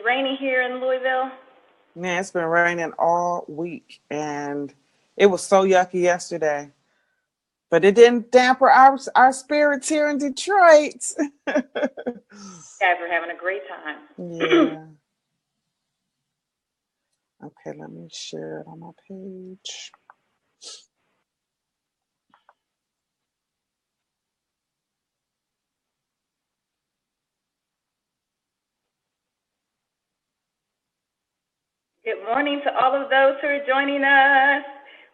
raining here in Louisville. Man, it's been raining all week and it was so yucky yesterday. But it didn't damper our spirits here in Detroit. Guys are having a great time. Yeah. Okay, let me share it on my page. Good morning to all of those who are joining us.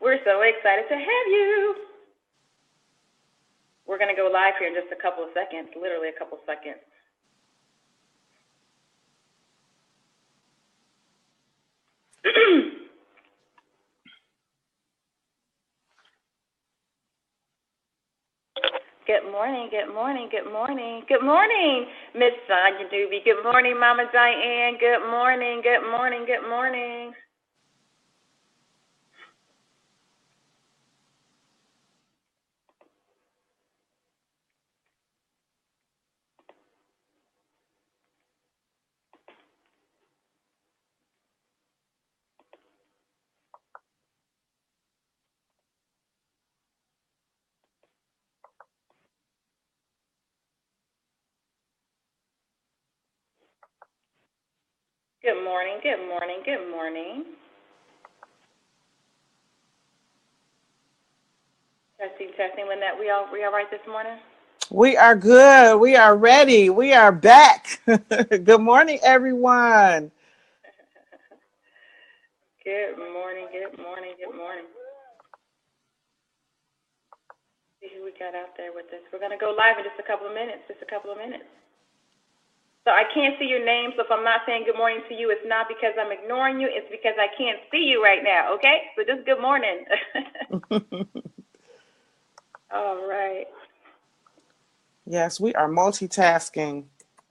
We're so excited to have you. We're going to go live here in just a couple of seconds, literally a couple seconds. Good morning, good morning, good morning. Good morning, Miss Sonia Doobie. Good morning, Mama Diane. Good morning, good morning, good morning. Good morning, good morning, good morning. Testing, testing, Lynette. We all right this morning? We are good. We are ready. We are back. Good morning, everyone. Good morning, good morning, good morning. See who we got out there with us. We're going to go live in just a couple of minutes, So I can't see your name, so if I'm not saying good morning to you, it's not because I'm ignoring you, it's because I can't see you right now, okay? So just good morning. All right. Yes, we are multitasking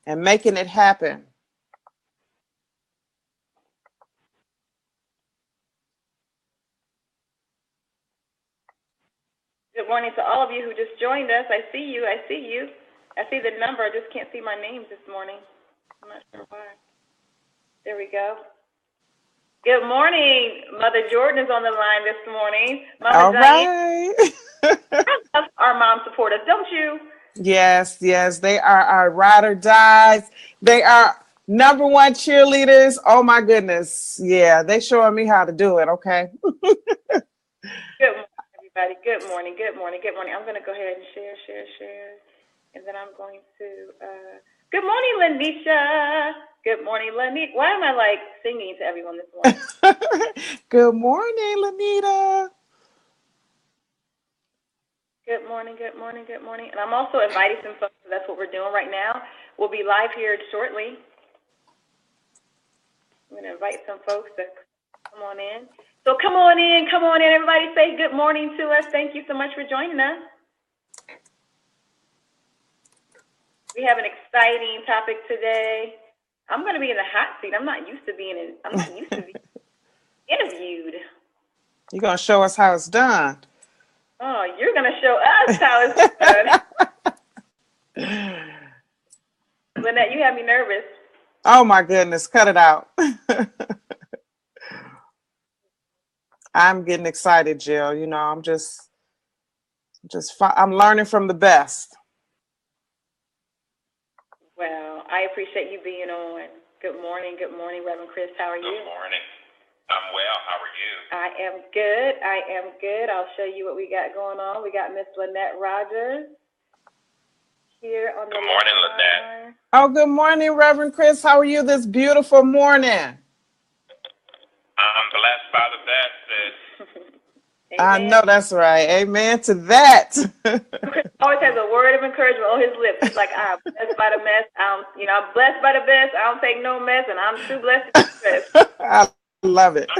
and making it happen. Good morning to all of you who just joined us. I see you. I see the number. I just can't see my names this morning. I'm not sure why. There we go. Good morning. Mother Jordan is on the line this morning. Mama All Diane. right. I love our mom supporters, don't you? Yes, yes, they are our ride or dies. They are number one cheerleaders. Oh my goodness. Yeah, they showing me how to do it, okay? Good morning, everybody. Good morning, good morning, good morning. I'm going to go ahead and share. And then I'm going to, good morning, Lanisha. Good morning, Lanisha. Why am I like singing to everyone this morning? Good morning, Lanita. Good morning, good morning, good morning. And I'm also inviting some folks, so that's what we're doing right now. We'll be live here shortly. I'm going to invite some folks to come on in. So come on in, everybody say good morning to us. Thank you so much for joining us. We have an exciting topic today. I'm going to be in the hot seat. I'm not used to being interviewed. You're going to show us how it's done. Oh, you're going to show us how it's done. Lynette, you have me nervous. Oh my goodness, cut it out. I'm getting excited, Jill. You know, I'm learning from the best. Well, I appreciate you being on. Good morning, Reverend Chris. How are you? Good morning. I'm well. How are you? I am good. I'll show you what we got going on. We got Miss Lynette Rogers here on the Good morning, Lynette. Oh, good morning, Reverend Chris. How are you this beautiful morning? I'm blessed by the best, sis. I know that's right. Amen to that. Chris always has a word of encouragement on his lips. He's like, I'm blessed by the mess. I'm blessed by the best. I don't take no mess, and I'm too blessed to be blessed. I love it.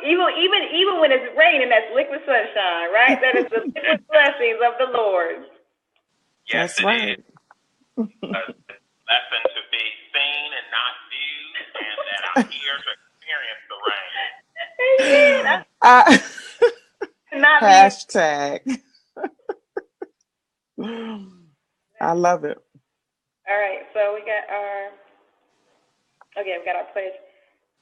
Even when it's raining, that's liquid sunshine, right? That is the liquid blessings of the Lord. Yes, that's right. Is. A lesson to be seen and not viewed, and that I'm here to experience the rain. Hashtag. I love it. All right, so we got our pledge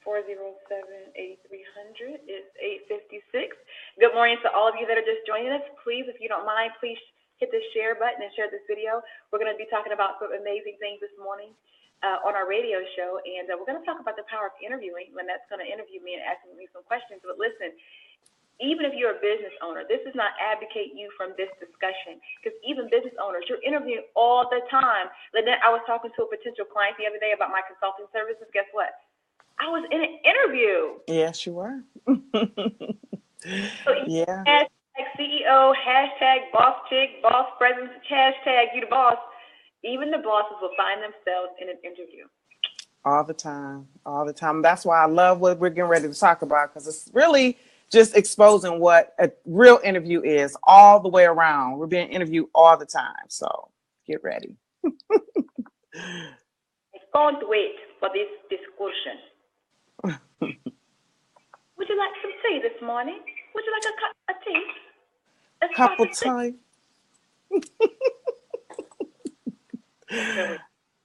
407-8300. It's 8:56. Good morning to all of you that are just joining us. Please, if you don't mind, please hit the share button and share this video. We're going to be talking about some amazing things this morning on our radio show, and we're going to talk about the power of interviewing. Lynette's going to interview me and ask me some questions. But listen, even if you're a business owner, this does not advocate you from this discussion, because even business owners, you're interviewing all the time. Lynette, I was talking to a potential client the other day about my consulting services. Guess what? I was in an interview. Yes, you were. So Yeah. Hashtag CEO, hashtag boss chick, boss presence, hashtag you the boss. Even the bosses will find themselves in an interview. All the time. All the time. That's why I love what we're getting ready to talk about, because it's really just exposing what a real interview is all the way around. We're being interviewed all the time. So get ready. I can't wait for this discussion. Would you like some tea this morning? Would you like a cup of tea? Cup of tea.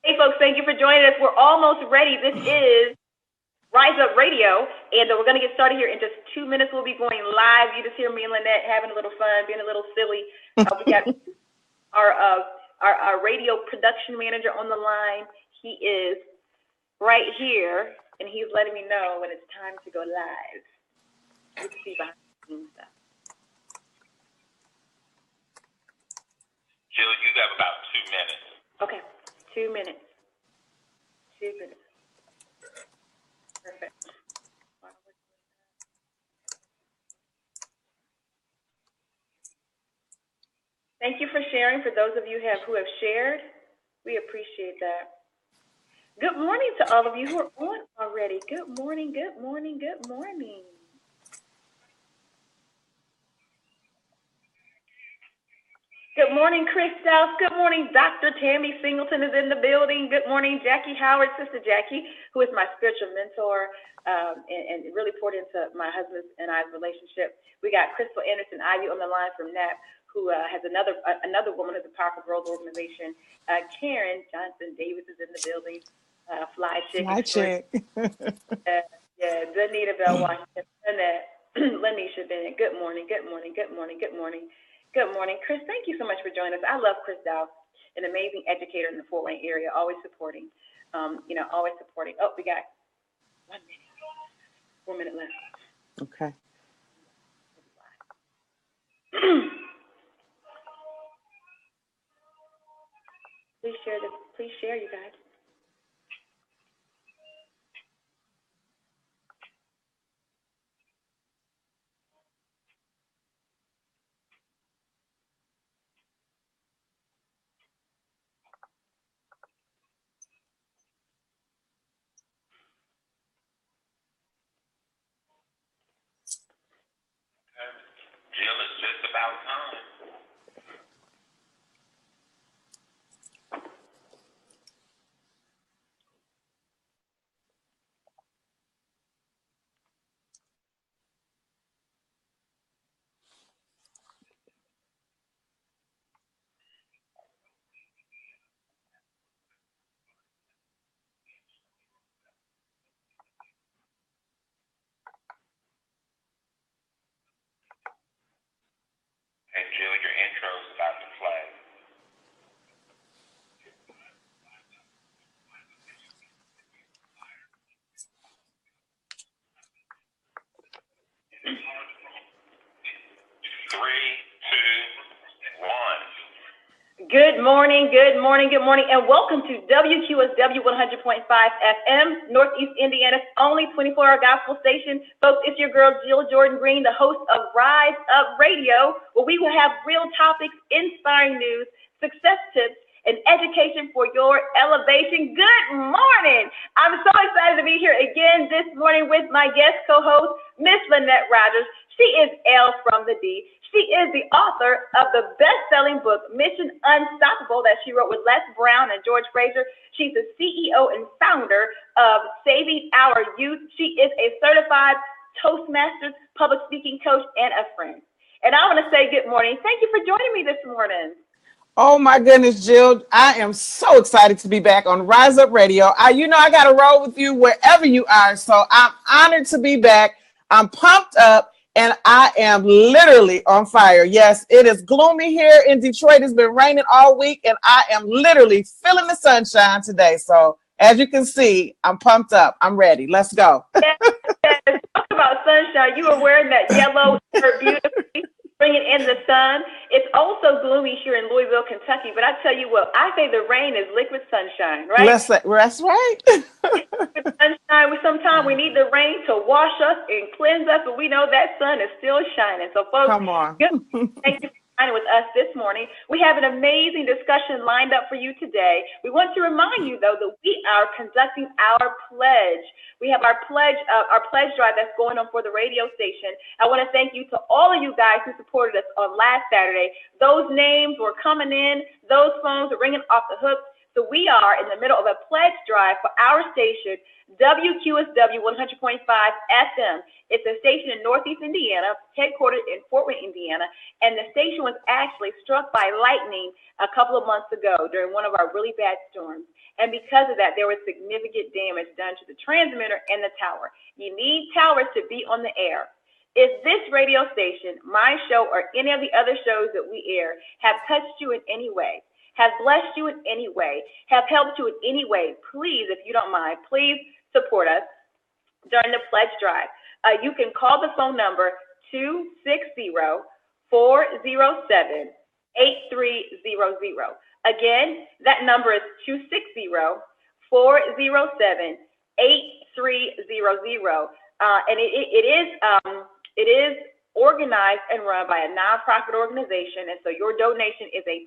Hey, folks, thank you for joining us. We're almost ready. This is Rise Up Radio, and we're going to get started here in just 2 minutes. We'll be going live. You just hear me and Lynette having a little fun, being a little silly. We got our radio production manager on the line. He is right here, and he's letting me know when it's time to go live. You can see behind the scenes stuff. Jill, you have about 2 minutes. Okay, 2 minutes. 2 minutes. Perfect. Thank you for sharing. For those of you who have shared, we appreciate that. Good morning to all of you who are on already. Good morning, good morning, good morning. Good morning, Chris South. Good morning, Dr. Tammy Singleton is in the building. Good morning, Jackie Howard, Sister Jackie, who is my spiritual mentor and really poured into my husband and I's relationship. We got Crystal Anderson Ivy on the line from NAP, who has another woman who's a powerful growth organization. Karen Johnson Davis is in the building. Fly Chick. Fly Chick. Yeah, Danita Bell Washington, Lanisha Bennett. Good morning, good morning, good morning, good morning. Good morning, Chris. Thank you so much for joining us. I love Chris Dow, an amazing educator in the Fort Wayne area, always supporting, always supporting. Oh, we got 1 minute, 1 minute left. Okay. Please share this. Please share, you guys. Jill, it's just about time. Hey, Jill, your intro is about to play. Three, two, one. Good morning, good morning, good morning, and welcome to WQSW 100.5 FM, Northeast Indiana's only 24-hour gospel station. Folks, it's your girl, Jill Jordan Green, the host of Rise Up Radio, where we will have real topics, inspiring news, success tips, and education for your elevation. Good morning. I'm so excited to be here again this morning with my guest co-host, Miss Lynette Rogers. She is L from the D. She is the author of the best-selling book, Mission Unstoppable, that she wrote with Les Brown and George Fraser. She's the CEO and founder of Saving Our Youth. She is a certified Toastmasters, public speaking coach, and a friend. And I want to say good morning. Thank you for joining me this morning. Oh my goodness, Jill. I am so excited to be back on Rise Up Radio. I got to roll with you wherever you are. So I'm honored to be back. I'm pumped up and I am literally on fire. Yes, it is gloomy here in Detroit. It's been raining all week and I am literally feeling the sunshine today. So as you can see, I'm pumped up. I'm ready. Let's go. Yes, yes. Talk about sunshine. You were wearing that yellow shirt beautifully, bringing in the sun. It's also gloomy here in Louisville, Kentucky. But I tell you what, I say the rain is liquid sunshine, right? That's right. Liquid sunshine. Sometimes we need the rain to wash us and cleanse us, but we know that sun is still shining. So, folks, Come on. thank you for joining with us this morning. We have an amazing discussion lined up for you today. We want to remind you, though, that we are conducting our pledge. We have our pledge drive that's going on for the radio station. I want to thank you to all of you guys who supported us on last Saturday. Those names were coming in. Those phones are ringing off the hook. So we are in the middle of a pledge drive for our station, WQSW 100.5 FM. It's a station in Northeast Indiana, headquartered in Fort Wayne, Indiana, and the station was actually struck by lightning a couple of months ago during one of our really bad storms. And because of that, there was significant damage done to the transmitter and the tower. You need towers to be on the air. If this radio station, my show, or any of the other shows that we air have touched you in any way, have blessed you in any way, have helped you in any way, please, if you don't mind, please support us during the pledge drive. You can call the phone number 260-407-8300. Again, that number is 260-407-8300. And it is organized and run by a nonprofit organization, and so your donation is a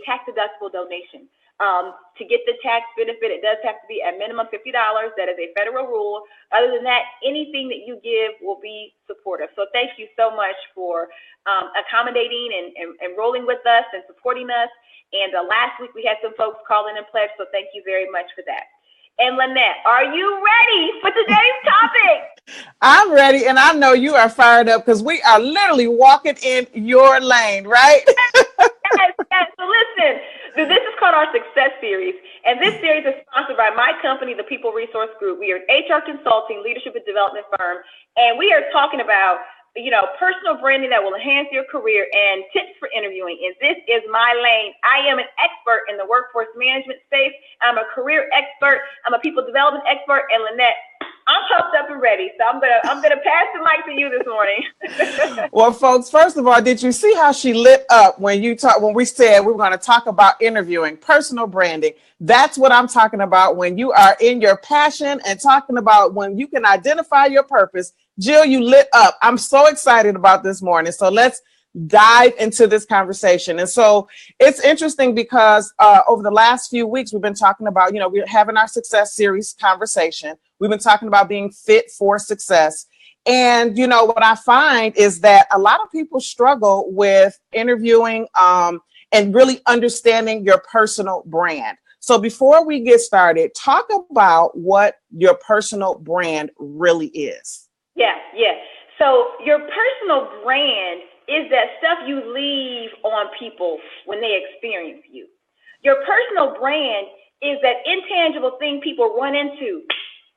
tax-deductible donation. To get the tax benefit, it does have to be at minimum $50. That is a federal rule. Other than that, anything that you give will be supportive. So thank you so much for accommodating and rolling with us and supporting us. And last week we had some folks call in and pledge, so thank you very much for that. And Lynette, are you ready for today's topic? I'm ready, and I know you are fired up because we are literally walking in your lane, right? Yes. So listen, this is called our Success Series, and this series is sponsored by my company, the People Resource Group. We are an HR consulting, leadership and development firm, and we are talking about, personal branding that will enhance your career and tips for interviewing. And this is my lane. I am an expert in the workforce management space. I'm a career expert. I'm a people development expert. And Lynette, I'm pumped up and ready. So I'm gonna pass the mic to you this morning. Well, folks, first of all, did you see how she lit up when we said we were going to talk about interviewing, personal branding? That's what I'm talking about when you are in your passion and talking about when you can identify your purpose. Jill, you lit up. I'm so excited about this morning. So let's dive into this conversation. And so it's interesting because over the last few weeks, we've been talking about, we're having our Success Series conversation. We've been talking about being fit for success. And, what I find is that a lot of people struggle with interviewing and really understanding your personal brand. So before we get started, talk about what your personal brand really is. Yeah. So your personal brand is that stuff you leave on people when they experience you. Your personal brand is that intangible thing people run into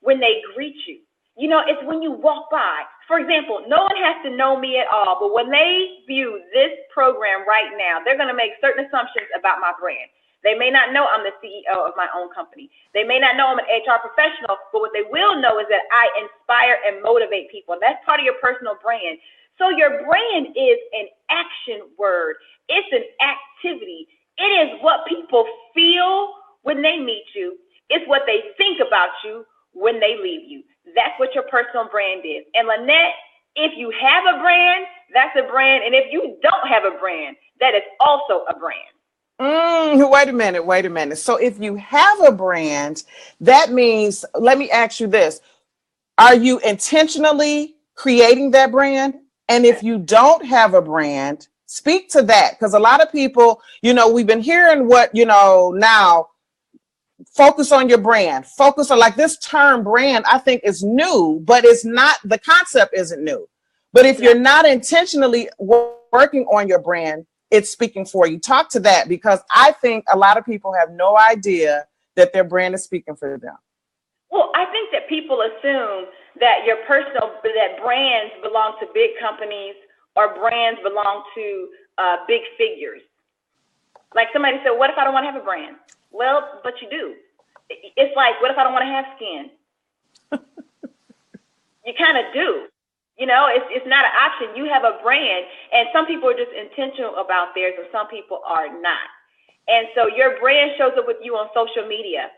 when they greet you. It's when you walk by. For example, no one has to know me at all, but when they view this program right now, they're going to make certain assumptions about my brand. They may not know I'm the CEO of my own company. They may not know I'm an HR professional, but what they will know is that I inspire and motivate people. And that's part of your personal brand. So your brand is an action word. It's an activity. It is what people feel when they meet you. It's what they think about you when they leave you. That's what your personal brand is. And Lynette, if you have a brand, that's a brand. And if you don't have a brand, that is also a brand. Wait a minute. So if you have a brand, that means, let me ask you this. Are you intentionally creating that brand? And if you don't have a brand, speak to that. Because a lot of people, we've been hearing what, now focus on your brand. Focus on, like, this term brand, I think is new, but it's not, the concept isn't new. But if you're not intentionally working on your brand, it's speaking for you. Talk to that, because I think a lot of people have no idea that their brand is speaking for them. Well, I think that people assume that that brands belong to big companies or brands belong to big figures. Like somebody said, what if I don't want to have a brand? Well, but you do. It's like, what if I don't want to have skin? You kind of do. You know, it's not an option. You have a brand, and some people are just intentional about theirs, and some people are not. And so your brand shows up with you on social media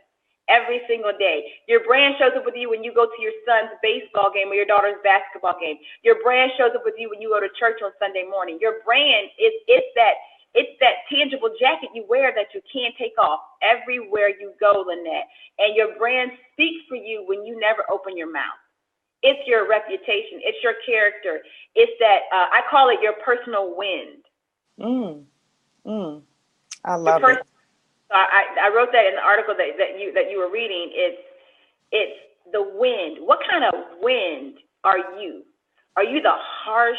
every single day. Your brand shows up with you when you go to your son's baseball game or your daughter's basketball game. Your brand shows up with you when you go to church on Sunday morning. Your brand it's that tangible jacket you wear that you can't take off everywhere you go, Lynette. And your brand speaks for you when you never open your mouth. It's your reputation. It's your character. It's that I call it your personal wind. I love it. I wrote that in the article that you were reading. It's the wind. What kind of wind are you? Are you the harsh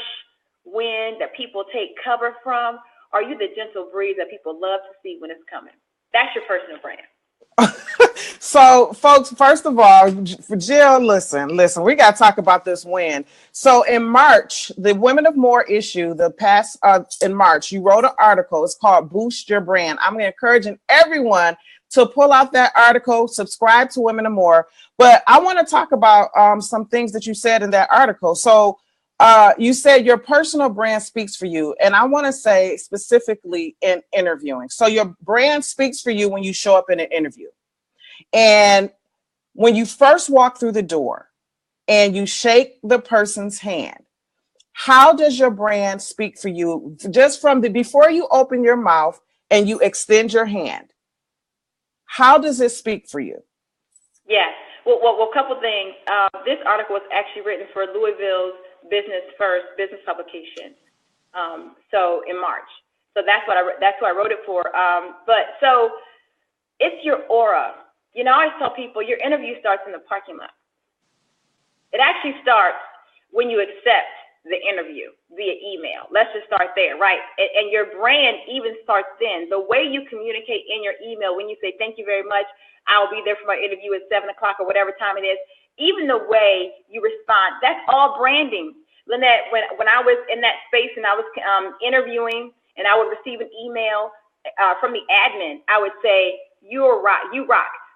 wind that people take cover from? Are you the gentle breeze that people love to see when it's coming? That's your personal brand. So, folks, first of all, for Jill, listen, we got to talk about this win. So in March, the Women of More issue, in March, you wrote an article. It's called Boost Your Brand. I'm encouraging everyone to pull out that article, subscribe to Women of More. But I want to talk about some things that you said in that article. So you said your personal brand speaks for you. And I want to say specifically in interviewing. So your brand speaks for you when you show up in an interview. And when you first walk through the door and you shake the person's hand, how does your brand speak for you? Just from before you open your mouth and you extend your hand, how does it speak for you? Yes. Well, a couple things. This article was actually written for Louisville's Business First business publication. So in March. So that's who I wrote it for. But so it's your aura. You know, I always tell people your interview starts in the parking lot. It actually starts when you accept the interview via email. Let's just start there, right? And your brand even starts then. The way you communicate in your email when you say, thank you very much, I'll be there for my interview at 7 o'clock or whatever time it is, even the way you respond, that's all branding. Lynette, when I was in that space and I was interviewing and I would receive an email from the admin, I would say, you rock.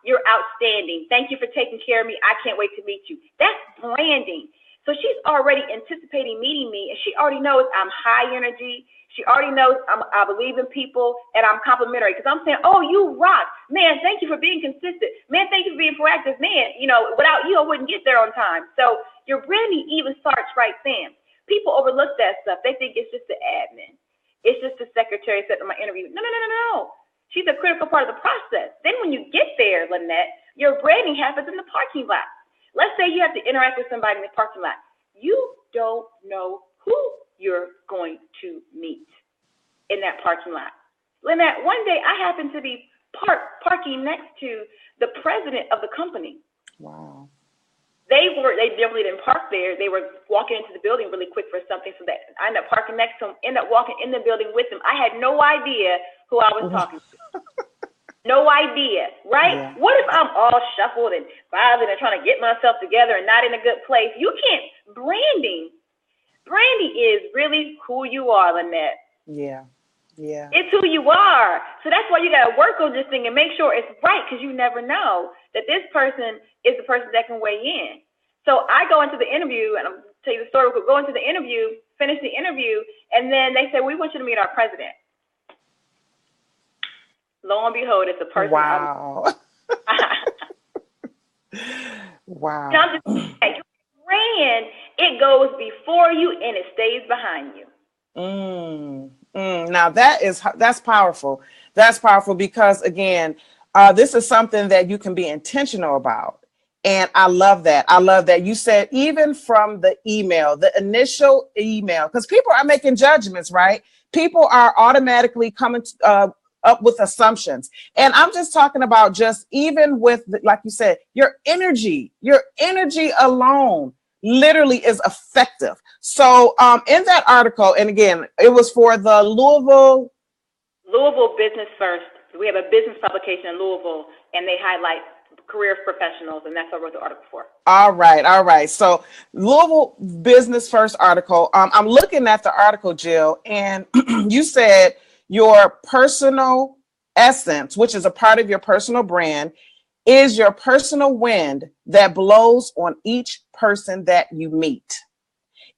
You're outstanding. Thank you for taking care of me. I can't wait to meet you. That's branding. So she's already anticipating meeting me, and she already knows I'm high energy. She already knows I believe in people, and I'm complimentary because I'm saying, oh, you rock. Man, thank you for being consistent. Man, thank you for being proactive. Man, you know, without you, I wouldn't get there on time. So your branding even starts right then. People overlook that stuff. They think it's just the admin. It's just the secretary setting my interview. No. She's a critical part of the process. Then when you get there, Lynette, your branding happens in the parking lot. Let's say you have to interact with somebody in the parking lot. You don't know who you're going to meet in that parking lot. Lynette, one day I happened to be parking next to the president of the company. Wow. They definitely didn't park there. They were walking into the building really quick for something, so that I ended up parking next to him, ended up walking in the building with him. I had no idea who I was talking to. No idea, right? Yeah. What if I'm all shuffled and violent and trying to get myself together and not in a good place? You can't. Branding is really who you are, Lynette. Yeah. It's who you are. So that's why you got to work on this thing and make sure it's right, because you never know that this person is the person that can weigh in. So I go into the interview, and I'll tell you the story. We'll go into the interview, finish the interview, and then they say, we want you to meet our president. Lo and behold, it's a person. Wow. Wow. Your brand, it goes before you and it stays behind you. Now that's powerful. That's powerful because, again, this is something that you can be intentional about. And I love that. You said even from the email, the initial email, because people are making judgments, right? People are automatically coming up with assumptions. And I'm just talking about just even with, like you said, your energy alone. literally is effective. So in that article, and again, it was for the Louisville Business First. We have a business publication in Louisville, and they highlight career professionals, and that's what I wrote the article for. All right. So Louisville Business First article. I'm looking at the article, Jill, and you said your personal essence, which is a part of your personal brand, is your personal wind that blows on each person that you meet.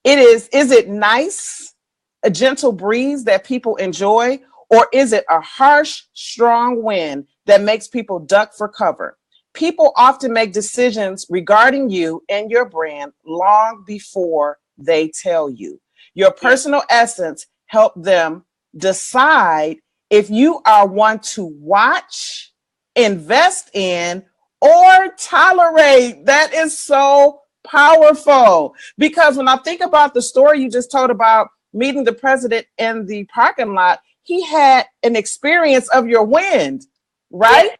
Is it nice, a gentle breeze that people enjoy, or is it a harsh, strong wind that makes people duck for cover? People often make decisions regarding you and your brand long before they tell you. Your personal essence helps them decide if you are one to watch, invest in, or tolerate. That is so powerful. Because when I think about the story you just told about meeting the president in the parking lot, he had an experience of your wind, right? Yes.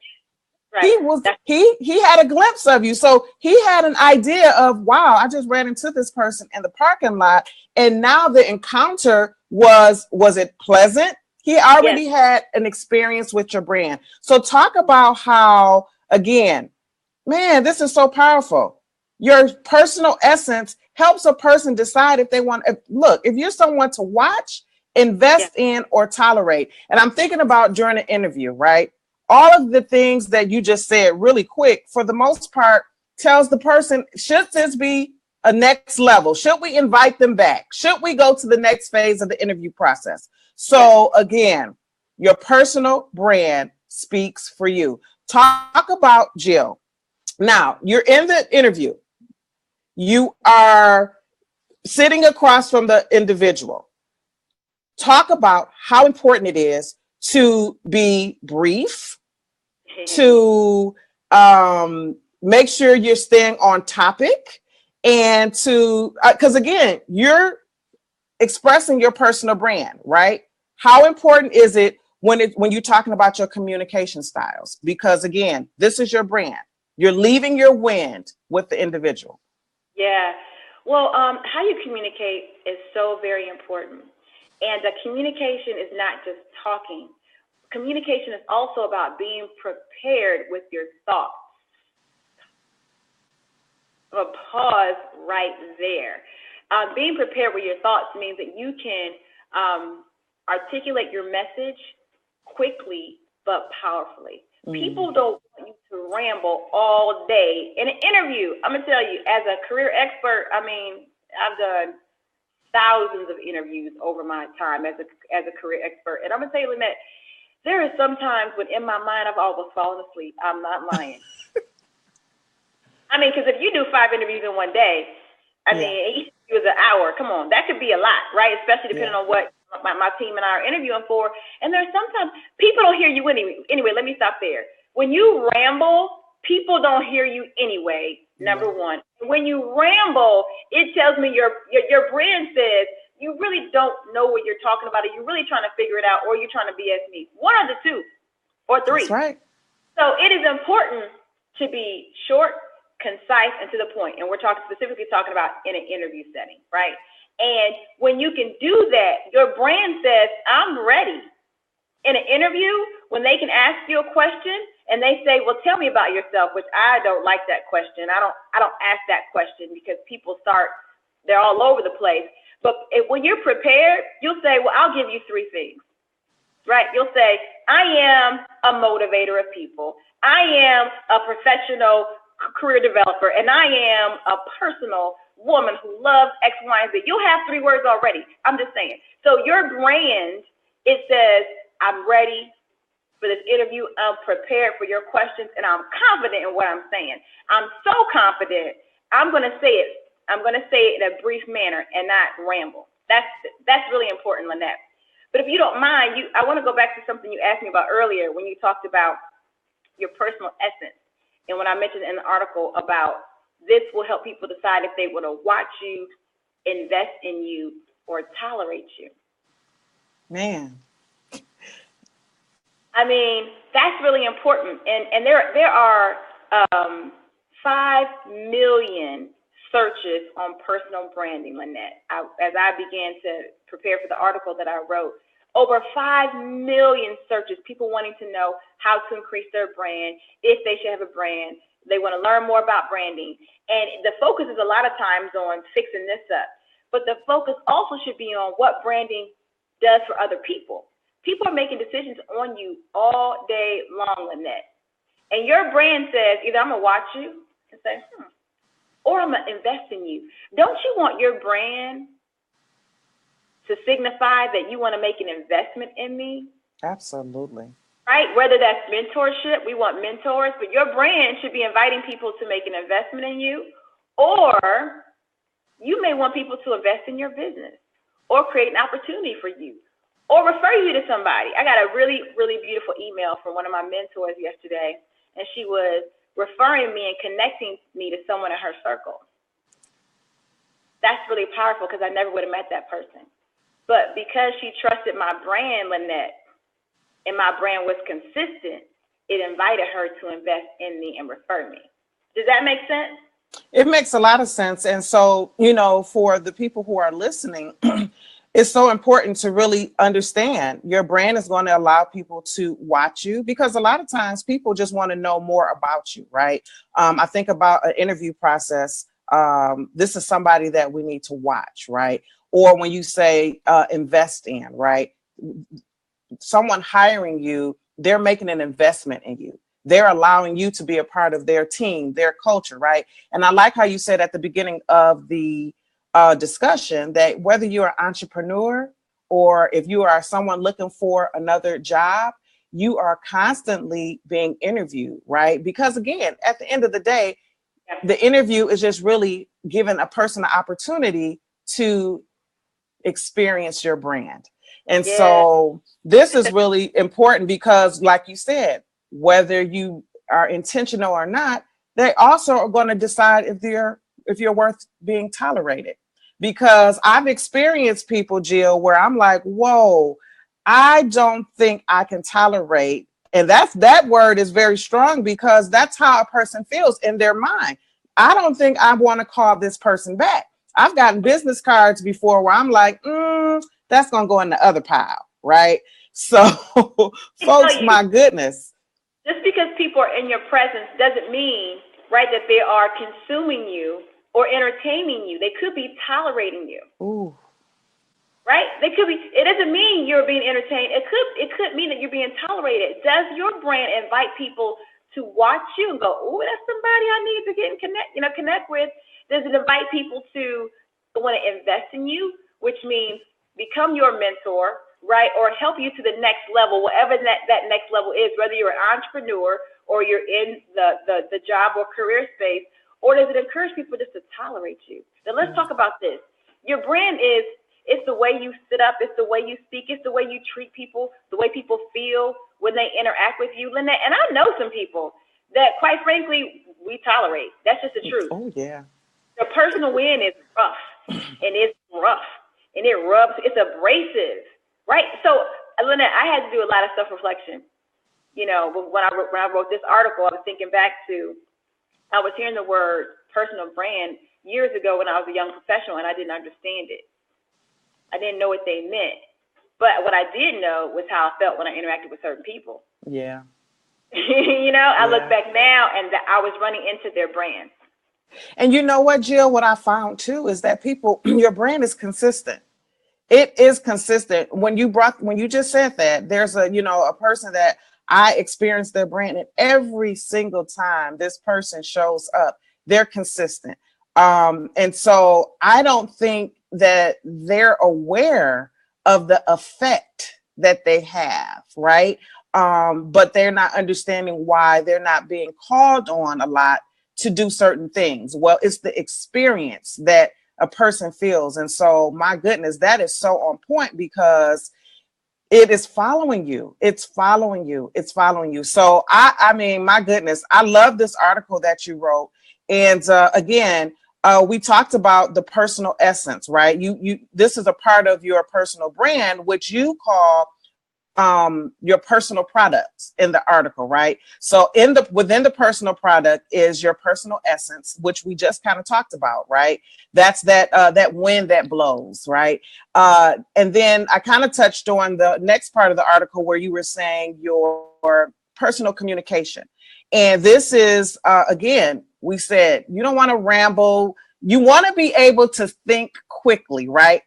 Right. He had a glimpse of you. So he had an idea of, wow, I just ran into this person in the parking lot. And now the encounter was it pleasant? He already had an experience with your brand. So talk about how, again, man, this is so powerful. Your personal essence helps a person decide if they want. Look, if you're someone to watch, invest in, or tolerate. And I'm thinking about during an interview, right? All of the things that you just said really quick, for the most part, tells the person, should this be a next level? Should we invite them back? Should we go to the next phase of the interview process? So again, your personal brand speaks for you. Talk about, Jill. Now, you're in the interview. You are sitting across from the individual. Talk about how important it is to be brief, to make sure you're staying on topic, and to, because again, you're expressing your personal brand, right? How important is it when you're talking about your communication styles? Because again, this is your brand. You're leaving your wind with the individual. Yeah. Well, how you communicate is so very important. And communication is not just talking. Communication is also about being prepared with your thoughts. I'm going to pause right there. Being prepared with your thoughts means that you can articulate your message quickly but powerfully. People don't want you to ramble all day in an interview. I'm going to tell you, as a career expert, I mean, I've done thousands of interviews over my time as a career expert. And I'm going to tell you, Lynette, there are some times when in my mind I've almost fallen asleep. I'm not lying. I mean, because if you do 5 interviews in one day, I mean, each interview is an hour. Come on, that could be a lot, right? Especially depending on what my team and I are interviewing for. And there's sometimes people don't hear you anyway. Anyway, let me stop there. When you ramble, people don't hear you anyway. Number one. When you ramble, it tells me your brand says you really don't know what you're talking about, or you're really trying to figure it out, or you're trying to BS me. One of the two, or three. That's right. So it is important to be short, concise, and to the point. And we're specifically talking about in an interview setting, right? And when you can do that, your brand says, I'm ready. In an interview, when they can ask you a question and they say, well, tell me about yourself, which I don't like that question. I don't ask that question because people they're all over the place. But when you're prepared, you'll say, well, I'll give you 3 things, right? You'll say, I am a motivator of people. I am a professional career developer, and I am a personal woman who loves X, Y, and Z. You'll have 3 words already. I'm just saying. So your brand, it says, I'm ready for this interview. I'm prepared for your questions, and I'm confident in what I'm saying. I'm so confident. I'm going to say it. I'm going to say it in a brief manner and not ramble. That's really important, Lynette. But if you don't mind, I want to go back to something you asked me about earlier when you talked about your personal essence. And when I mentioned in the article about this will help people decide if they want to watch you, invest in you, or tolerate you. Man. I mean, that's really important. And there are 5 million searches on personal branding, Lynette. As I began to prepare for the article that I wrote, over 5 million searches, people wanting to know how to increase their brand, if they should have a brand. They want to learn more about branding. And the focus is a lot of times on fixing this up. But the focus also should be on what branding does for other people. People are making decisions on you all day long, Lynette. And your brand says, either I'm going to watch you and say, or I'm going to invest in you. Don't you want your brand to signify that you want to make an investment in me? Absolutely. Right? Whether that's mentorship, we want mentors, but your brand should be inviting people to make an investment in you, or you may want people to invest in your business or create an opportunity for you or refer you to somebody. I got a really, really beautiful email from one of my mentors yesterday, and she was referring me and connecting me to someone in her circle. That's really powerful because I never would have met that person. But because she trusted my brand, Lynette, and my brand was consistent, it invited her to invest in me and refer me. Does that make sense? It makes a lot of sense. And so, you know, for the people who are listening, it's so important to really understand your brand is going to allow people to watch you, because a lot of times people just want to know more about you, right? I think about an interview process. This is somebody that we need to watch, right? Or when you say invest in, right? Someone hiring you, they're making an investment in you. They're allowing you to be a part of their team, their culture, right? And I like how you said at the beginning of the discussion that whether you're an entrepreneur or if you are someone looking for another job, you are constantly being interviewed, right? Because again, at the end of the day, the interview is just really giving a person an opportunity to experience your brand. And so this is really important because, like you said, whether you are intentional or not, they also are going to decide if you're worth being tolerated. Because I've experienced people, Jill, where I'm like, whoa, I don't think I can tolerate. And that word is very strong because that's how a person feels in their mind. I don't think I want to call this person back. I've gotten business cards before where I'm like, that's going to go in the other pile, right? So, folks, my goodness. Just because people are in your presence doesn't mean, right, that they are consuming you or entertaining you. They could be tolerating you. Ooh. Right? They could be. It doesn't mean you're being entertained. It could mean that you're being tolerated. Does your brand invite people to watch you and go, "Oh, that's somebody I need to get and connect with"? Does it invite people to want to invest in you, which means become your mentor, right, or help you to the next level, whatever that next level is, whether you're an entrepreneur or you're in the job or career space, or does it encourage people just to tolerate you? Now let's talk about this. Your brand it's the way you sit up, it's the way you speak, it's the way you treat people, the way people feel when they interact with you, Lynette. And I know some people that, quite frankly, we tolerate. That's just the truth. Oh, yeah. The personal win is rough, and it's rough, and it rubs, it's abrasive, right? So, Lynette, I had to do a lot of self-reflection. You know, when I wrote this article, I was thinking back to, I was hearing the word personal brand years ago when I was a young professional, and I didn't understand it. I didn't know what they meant. But what I did know was how I felt when I interacted with certain people. Yeah. I look back now and I was running into their brand. And you know what, Jill, what I found too is that people, your brand is consistent. It is consistent. When you just said that, there's a person that I experienced their brand, and every single time this person shows up, they're consistent. And so I don't think that they're aware of the effect that they have, right? But they're not understanding why they're not being called on a lot to do certain things. Well, it's the experience that a person feels. And so, my goodness, that is so on point because it is following you. It's following you. It's following you. So I mean, my goodness, I love this article that you wrote. And again, we talked about the personal essence, right? This is a part of your personal brand, which you call your personal products in the article, right? So within the personal product is your personal essence, which we just kind of talked about, right? That's that wind that blows, right? And then I kind of touched on the next part of the article where you were saying your personal communication. And this is, again, we said you don't want to ramble. You want to be able to think quickly, right?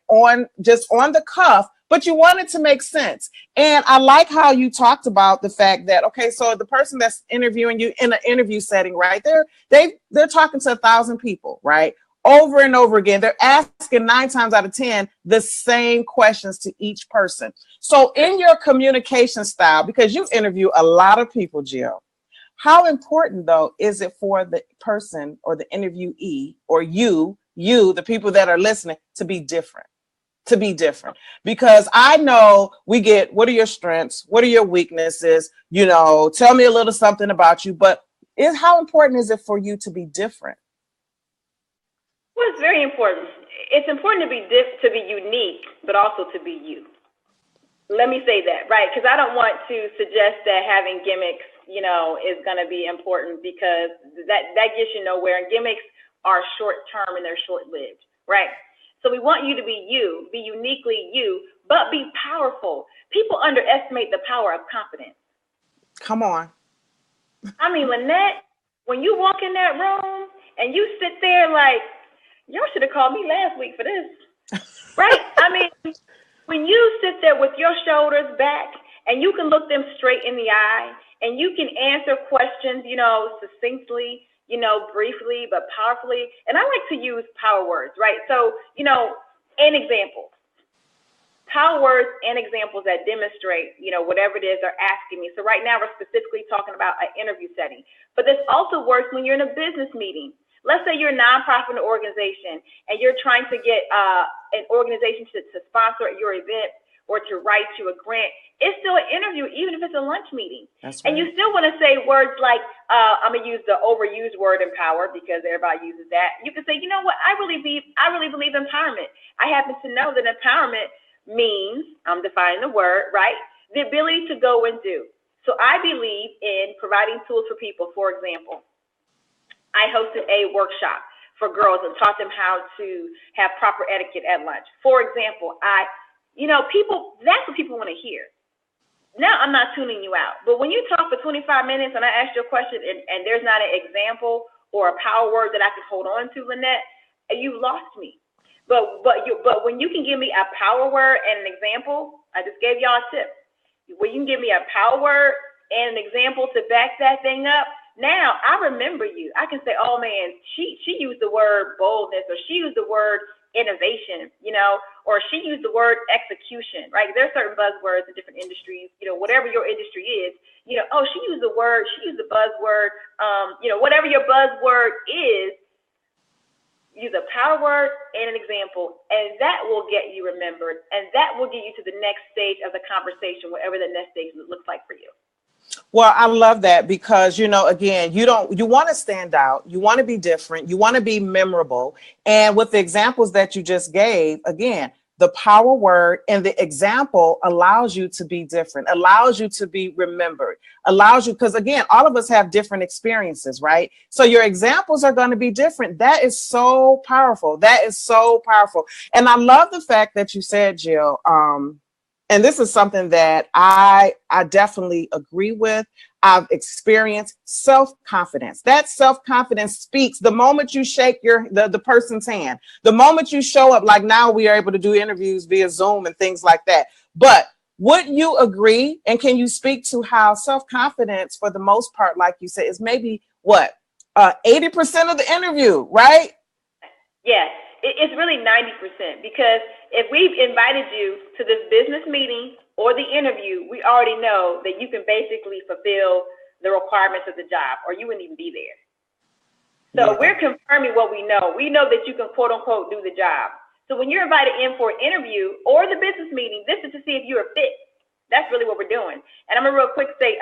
Just on the cuff, but you want it to make sense. And I like how you talked about the fact that, okay, so the person that's interviewing you in an interview setting, right? They're talking to 1,000 people, right? Over and over again. They're asking 9 times out of 10 the same questions to each person. So in your communication style, because you interview a lot of people, Jill, how important, though, is it for the person or the interviewee or you, the people that are listening, to be different? Because I know we get, what are your strengths? What are your weaknesses? Tell me a little something about you. But how important is it for you to be different? Well, it's very important. It's important to be unique, but also to be you. Let me say that, right? Because I don't want to suggest that having gimmicks, is going to be important, because that gets you nowhere. And gimmicks are short term and they're short lived, right? So we want you to be you, be uniquely you, but be powerful. People underestimate the power of confidence. Come on. I mean, Lynette, when you walk in that room and you sit there like, y'all should have called me last week for this, right? I mean, when you sit there with your shoulders back and you can look them straight in the eye and you can answer questions, succinctly, briefly, but powerfully. And I like to use power words, right? So, an example, power words and examples that demonstrate, whatever it is they're asking me. So right now we're specifically talking about an interview setting, but this also works when you're in a business meeting. Let's say you're a nonprofit organization and you're trying to get an organization to sponsor your event or to write you a grant. It's still an interview, even if it's a lunch meeting. That's right. And you still want to say words like, I'm going to use the overused word empower because everybody uses that. You can say, you know what, I really believe empowerment. I happen to know that empowerment means, I'm defining the word, right? The ability to go and do. So I believe in providing tools for people. For example, I hosted a workshop for girls and taught them how to have proper etiquette at lunch. For example, that's what people want to hear. Now I'm not tuning you out, but when you talk for 25 minutes and I ask you a question and there's not an example or a power word that I can hold on to, Lynette, you've lost me. But when you can give me a power word and an example, I just gave y'all a tip. When you can give me a power word and an example to back that thing up, now I remember you. I can say, oh man, she used the word boldness, or she used the word innovation, or she used the word execution, right? There are certain buzzwords in different industries, whatever your industry is, oh, she used the buzzword, whatever your buzzword is, use a power word and an example, and that will get you remembered, and that will get you to the next stage of the conversation, whatever the next stage looks like for you. Well, I love that because, again, you want to stand out. You want to be different. You want to be memorable. And with the examples that you just gave, again, the power word and the example allows you to be different, allows you to be remembered, allows you, because again, all of us have different experiences, right? So your examples are going to be different. That is so powerful. That is so powerful. And I love the fact that you said, Jill, and this is something that I definitely agree with. I've experienced self-confidence. That self-confidence speaks the moment you shake the person's hand, the moment you show up, like now we are able to do interviews via Zoom and things like that. But would you agree? And can you speak to how self-confidence, for the most part, like you said, is maybe 80% of the interview, right? Yes. It's really 90%, because if we've invited you to this business meeting or the interview, we already know that you can basically fulfill the requirements of the job, or you wouldn't even be there. So We're confirming what we know. We know that you can, quote unquote, do the job. So when you're invited in for an interview or the business meeting, this is to see if you're a fit. That's really what we're doing. And I'm going to real quick say,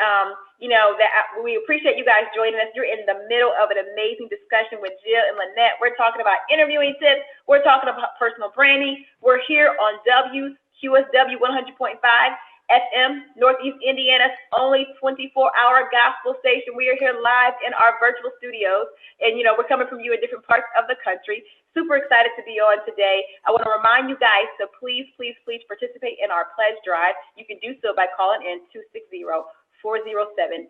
we appreciate you guys joining us. You're in the middle of an amazing discussion with Jill and Lynette. We're talking about interviewing tips. We're talking about personal branding. We're here on WQSW 100.5. FM, Northeast Indiana's only 24-hour gospel station. We are here live in our virtual studios, and we're coming from you in different parts of the country. Super excited to be on today. I want to remind you guys to please participate in our pledge drive. You can do so by calling in 260-407-8300,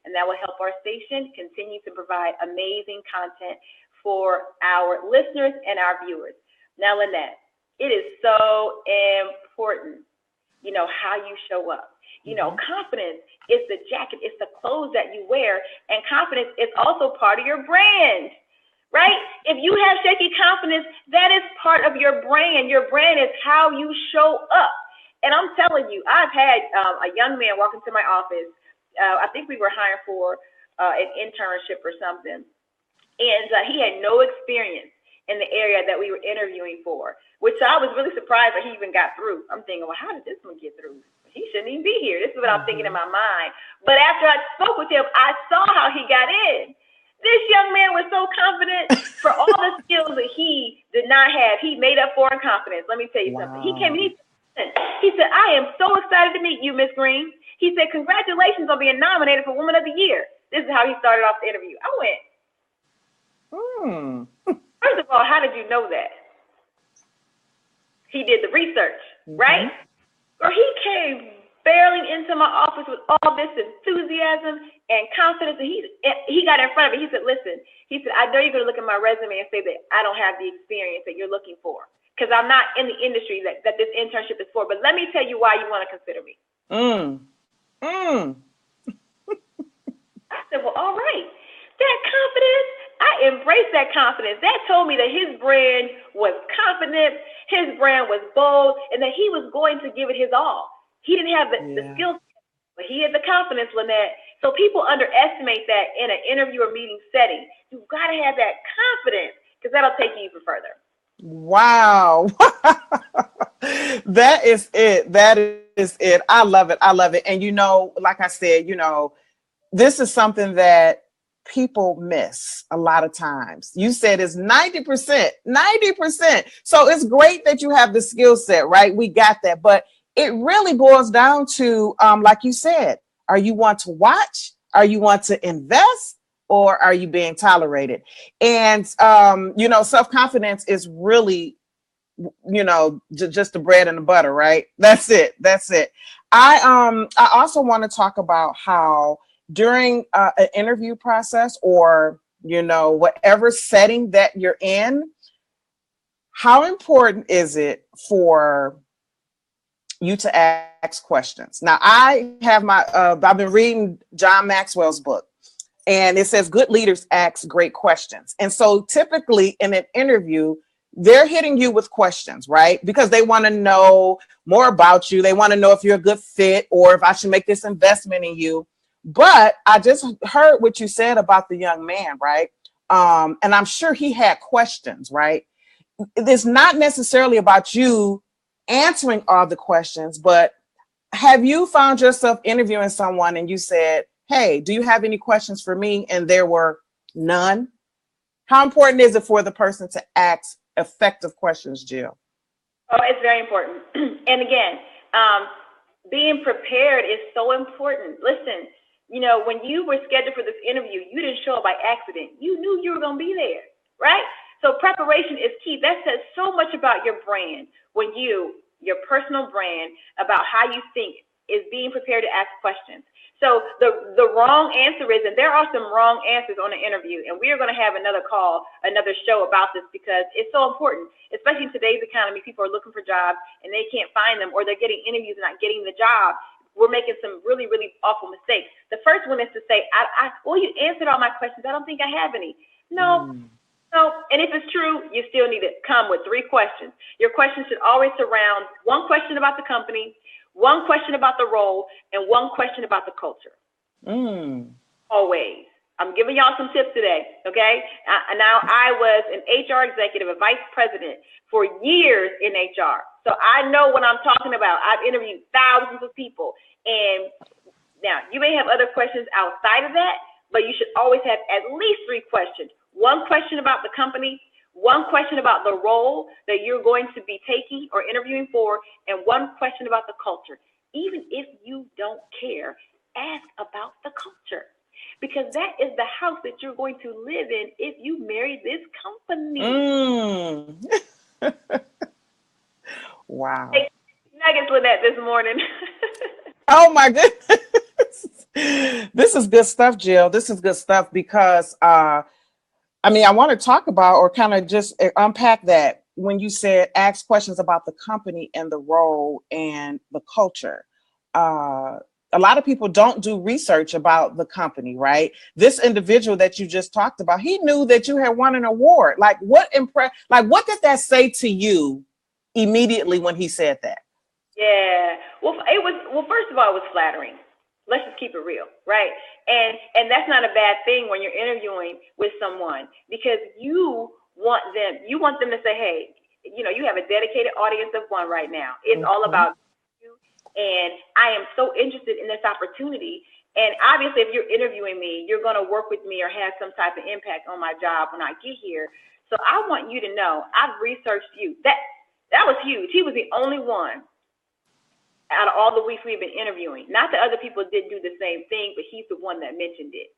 and that will help our station continue to provide amazing content for our listeners and our viewers. Now, Lynette, it is so important, how you show up. Confidence is the jacket, it's the clothes that you wear, and confidence is also part of your brand, right? If you have shaky confidence, that is part of your brand. Your brand is how you show up. And I'm telling you, I've had a young man walk into my office. I think we were hiring for an internship or something, and he had no experience in the area that we were interviewing for, which I was really surprised that he even got through. I'm thinking, well, how did this one get through? He shouldn't even be here. This is what I'm thinking in my mind. But after I spoke with him, I saw how he got in. This young man was so confident for all the skills that he did not have. He made up for in confidence. Let me tell you something. He came and he said, I am so excited to meet you, Miss Green. He said, congratulations on being nominated for Woman of the Year. This is how he started off the interview. I went, First of all, how did you know that? He did the research, right? Or he came barreling into my office with all this enthusiasm and confidence, and he got in front of me. He said, listen, he said, I know you're going to look at my resume and say that I don't have the experience that you're looking for, because I'm not in the industry that this internship is for, but let me tell you why you want to consider me. I said, well, all right. That confidence, I embraced that confidence. That told me that his brand was confident, his brand was bold, and that he was going to give it his all. He didn't have the skills, but he had the confidence, Lynette. So people underestimate that in an interview or meeting setting. You've got to have that confidence, because that'll take you even further. Wow. That is it. That is it. I love it. I love it. And like I said, this is something that people miss a lot of times. You said it's 90%. So it's great that you have the skill set, right? We got that. But it really boils down to, like you said, are you want to watch? Are you want to invest? Or are you being tolerated? And, self-confidence is really, just the bread and the butter, right? That's it. I also want to talk about how during an interview process or, whatever setting that you're in, how important is it for you to ask questions? Now, I've been reading John Maxwell's book, and it says good leaders ask great questions. And so typically in an interview, they're hitting you with questions, right? Because they want to know more about you. They want to know if you're a good fit or if I should make this investment in you. But I just heard what you said about the young man, right? And I'm sure he had questions, right? It's not necessarily about you answering all the questions, but have you found yourself interviewing someone and you said, hey, do you have any questions for me? And there were none. How important is it for the person to ask effective questions, Jill? Oh, it's very important. And again, being prepared is so important. Listen, when you were scheduled for this interview, you didn't show up by accident. You knew you were going to be there, right? So preparation is key. That says so much about your brand when your personal brand, about how you think, is being prepared to ask questions. So the wrong answer is, and there are some wrong answers on the interview, and we are going to have another show about this, because it's so important, especially in today's economy. People are looking for jobs and they can't find them, or they're getting interviews and not getting the job. We're making some really, really awful mistakes. The first one is to say, well, you answered all my questions. I don't think I have any. No. And if it's true, you still need to come with 3 questions. Your questions should always surround 1 question about the company, 1 question about the role, and 1 question about the culture. Always. I'm giving y'all some tips today, okay? Now, I was an HR executive, a vice president for years in HR. So I know what I'm talking about. I've interviewed thousands of people. And now, you may have other questions outside of that, but you should always have at least 3 questions. 1 question about the company, one question about the role that you're going to be taking or interviewing for, and one question about the culture. Even if you don't care, ask about the culture, because that is the house that you're going to live in if you marry this company. Wow. Hey, nuggets with that this morning. Oh my goodness. This is good stuff, Jill. This is good stuff because I want to talk about or kind of just unpack that when you said ask questions about the company and the role and the culture. A lot of people don't do research about the company, right? This individual that you just talked about, he knew that you had won an award. Like what did that say to you immediately when he said that? Yeah. Well, first of all, it was flattering. Let's just keep it real, right? And that's not a bad thing when you're interviewing with someone, because you want them to say, hey, you have a dedicated audience of one right now. It's all about you, and I am so interested in this opportunity. And obviously, if you're interviewing me, you're going to work with me or have some type of impact on my job when I get here. So I want you to know I've researched you. That was huge. He was the only one out of all the weeks we've been interviewing. Not that other people didn't do the same thing, but he's the one that mentioned it.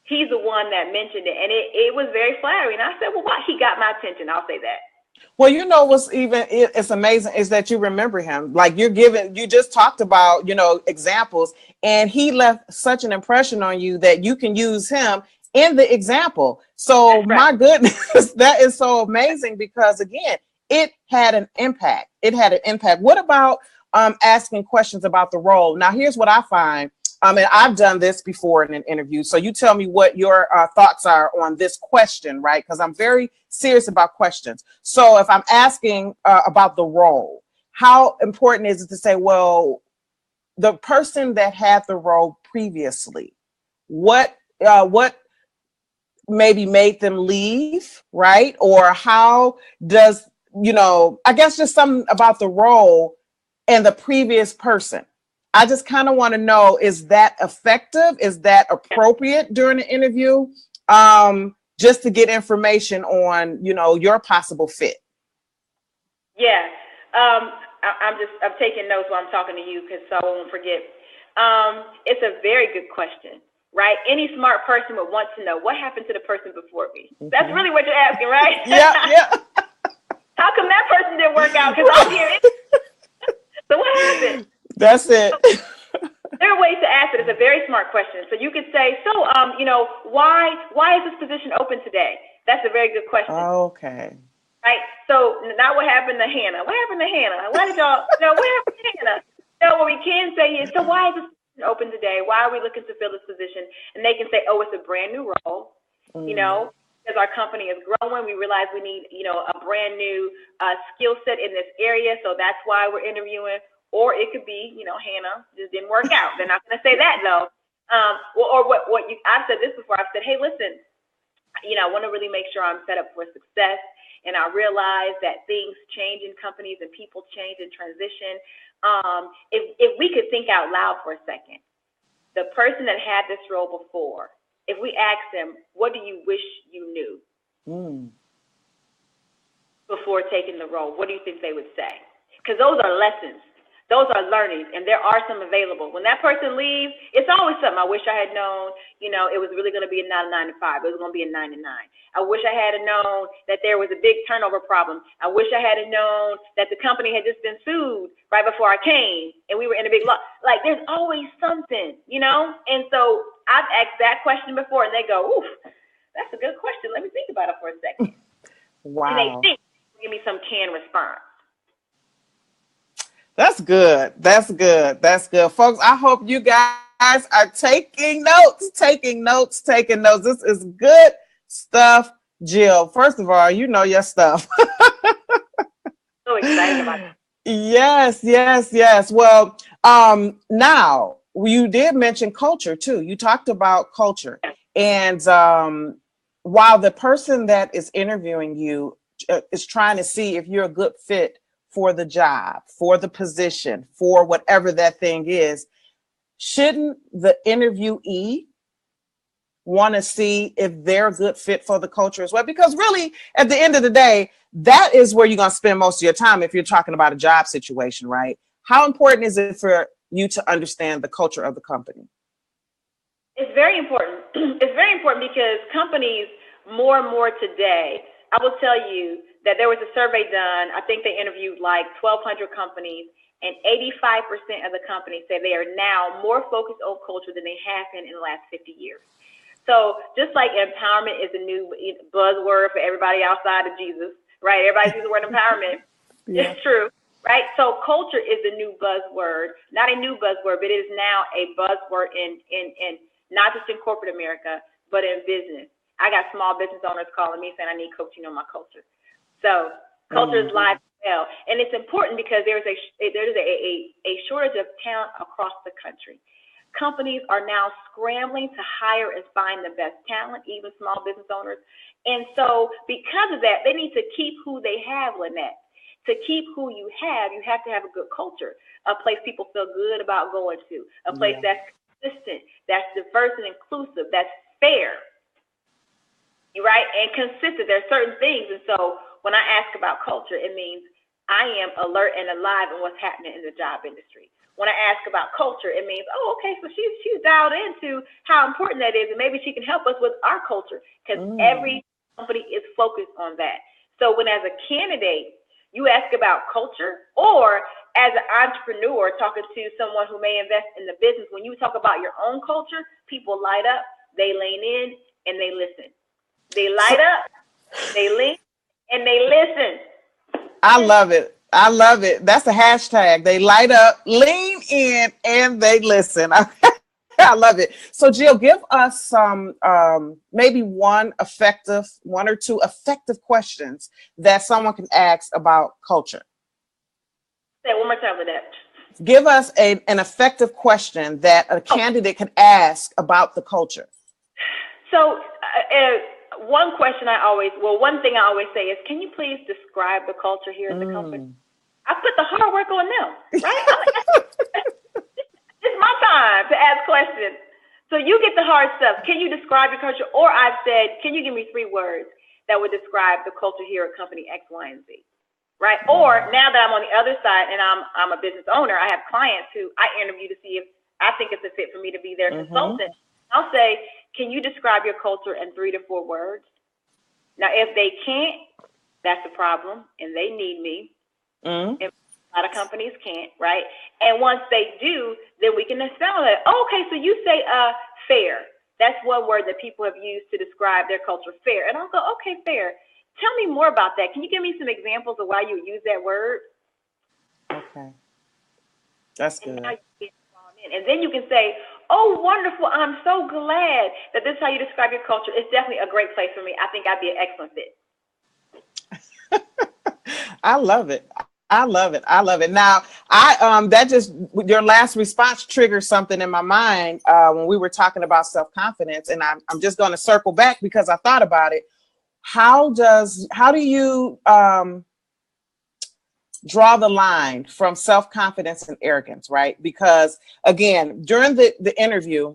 He's the one that mentioned it. And it was very flattering. I said, well, why? He got my attention. I'll say that. Well, it's amazing is that you remember him. Like you just talked about, examples, and he left such an impression on you that you can use him in the example. So my goodness, that is so amazing because again, it had an impact. What about asking questions about the role? Now, here's what I find. And I've done this before in an interview. So you tell me what your thoughts are on this question, right? Because I'm very serious about questions. So if I'm asking about the role, how important is it to say, well, the person that had the role previously, what maybe made them leave, right? Or how does, I guess just something about the role and the previous person. I just kind of want to know, is that effective? Is that appropriate during the interview? Just to get information on, your possible fit. Yeah. I'm taking notes while I'm talking to you so I won't forget. It's a very good question, right? Any smart person would want to know what happened to the person before me. Mm-hmm. That's really what you're asking, right? Yeah. How come that person didn't work out? Because I'm here. So what happened? That's it. There are ways to ask it. It's a very smart question. So you could say, why is this position open today? That's a very good question. Okay. Right. So now what happened to Hannah? Why did y'all, what happened to Hannah? What we can say is, so why is this position open today? Why are we looking to fill this position? And they can say, oh, it's a brand new role, because our company is growing. We realize we need, a brand new skill set in this area. So that's why we're interviewing. Or it could be, Hannah just didn't work out. They're not going to say that though. I've said this before. I've said, hey, listen, I want to really make sure I'm set up for success. And I realize that things change in companies and people change and transition. If we could think out loud for a second, the person that had this role before, if we asked them, what do you wish you knew before taking the role? What do you think they would say? Because those are lessons. Those are learnings, and there are some available. When that person leaves, it's always something. I wish I had known, it was really going to be not a 9 to 5. It was going to be a 9 to 9. I wish I had known that there was a big turnover problem. I wish I had known that the company had just been sued right before I came, and we were in a big loss. Like, there's always something, And so I've asked that question before, and they go, oof, that's a good question. Let me think about it for a second. Wow. And they think, give me some canned response. That's good. Folks, I hope you guys are taking notes. This is good stuff, Jill. First of all, you know your stuff. So excited about it. Yes. Well, now you did mention culture too. You talked about culture. And while the person that is interviewing you is trying to see if you're a good fit for the job, for the position, for whatever that thing is, shouldn't the interviewee want to see if they're a good fit for the culture as well. Because really, at the end of the day, that is where you're going to spend most of your time if you're talking about a job situation, right? How important is it for you to understand the culture of the company? It's very important. It's very important because companies more and more today, I will tell you that there was a survey done. I think they interviewed like 1,200 companies, and 85% of the companies say they are now more focused on culture than they have been in the last 50 years. So just like empowerment is a new buzzword for everybody outside of Jesus, right? Everybody uses the word empowerment. Yeah. It's true, right? So culture is a new buzzword, not a new buzzword, but it is now a buzzword in not just in corporate America, but in business. I got small business owners calling me saying I need coaching on my culture. So culture is live as well, and it's important because there's a shortage of talent across the country. Companies are now scrambling to hire and find the best talent, even small business owners. And so because of that, they need to keep who they have, Lynette. To keep who you have to have a good culture, a place people feel good about going to, a place that's consistent, that's diverse and inclusive, that's fair, right? And consistent. There are certain things. And so when I ask about culture, it means I am alert and alive in what's happening in the job industry. When I ask about culture, it means, oh, okay, so she's dialed into how important that is, and maybe she can help us with our culture, because every company is focused on that. So when as a candidate, you ask about culture, or as an entrepreneur talking to someone who may invest in the business, when you talk about your own culture, people light up, they lean in, and they listen. They light up, they lean, and they listen. I love it. I love it. That's a hashtag. They light up, lean in, and they listen. I love it. So Jill, give us some, maybe one or two effective questions that someone can ask about culture. Say it one more time with that. Give us an effective question that a candidate can ask about the culture. So one thing I always say is, can you please describe the culture here at the company? I put the hard work on them, right? It's my time to ask questions. So you get the hard stuff. Can you describe your culture? Or I've said, can you give me 3 words that would describe the culture here at company X, Y, and Z, right? Or now that I'm on the other side and I'm a business owner, I have clients who I interview to see if I think it's a fit for me to be their consultant. I'll say, can you describe your culture in 3 to 4 words? Now, if they can't, that's a problem, and they need me. And a lot of companies can't, right? And once they do, then we can expand on it. Oh, okay, so you say fair. That's one word that people have used to describe their culture, fair. And I'll go, okay, fair. Tell me more about that. Can you give me some examples of why you use that word? Okay. That's good. And then you can say, oh, wonderful. I'm so glad that this is how you describe your culture. It's definitely a great place for me. I think I'd be an excellent fit. I love it. I love it. I love it. Now, your last response triggered something in my mind when we were talking about self-confidence, and I'm just going to circle back because I thought about it. How do you draw the line from self-confidence and arrogance, right? Because again, during the interview,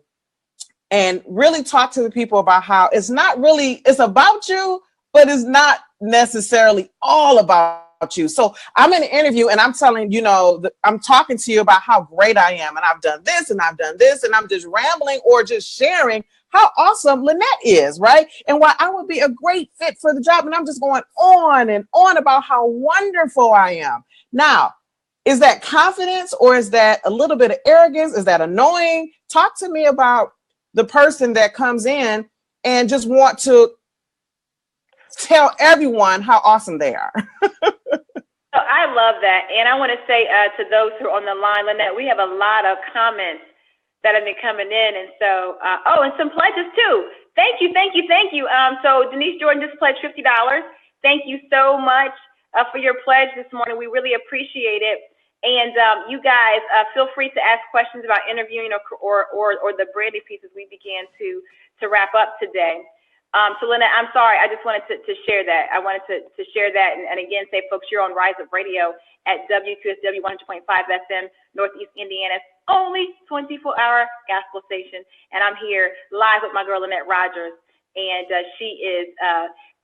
and really talk to the people about how it's about you, but it's not necessarily all about you. So I'm in an interview and I'm telling, I'm talking to you about how great I am. And I've done this and I've done this. And I'm just rambling or just sharing how awesome Lynette is, right? And why I would be a great fit for the job. And I'm just going on and on about how wonderful I am. Now, is that confidence or is that a little bit of arrogance? Is that annoying? Talk to me about the person that comes in and just want to tell everyone how awesome they are. So I love that. And I want to say to those who are on the line, Lynette, we have a lot of comments that have been coming in. And so, and some pledges too. Thank you. So Denise Jordan just pledged $50. Thank you so much for your pledge this morning. We really appreciate it. And you guys feel free to ask questions about interviewing or the branding pieces we began to wrap up today. So Lynette, I'm sorry. I just wanted to share that. I wanted to share that. And again, say, folks, you're on Rise Up Radio at WQSW 100.5 FM, Northeast Indiana's only 24-hour gospel station. And I'm here live with my girl, Lynette Rogers. And she is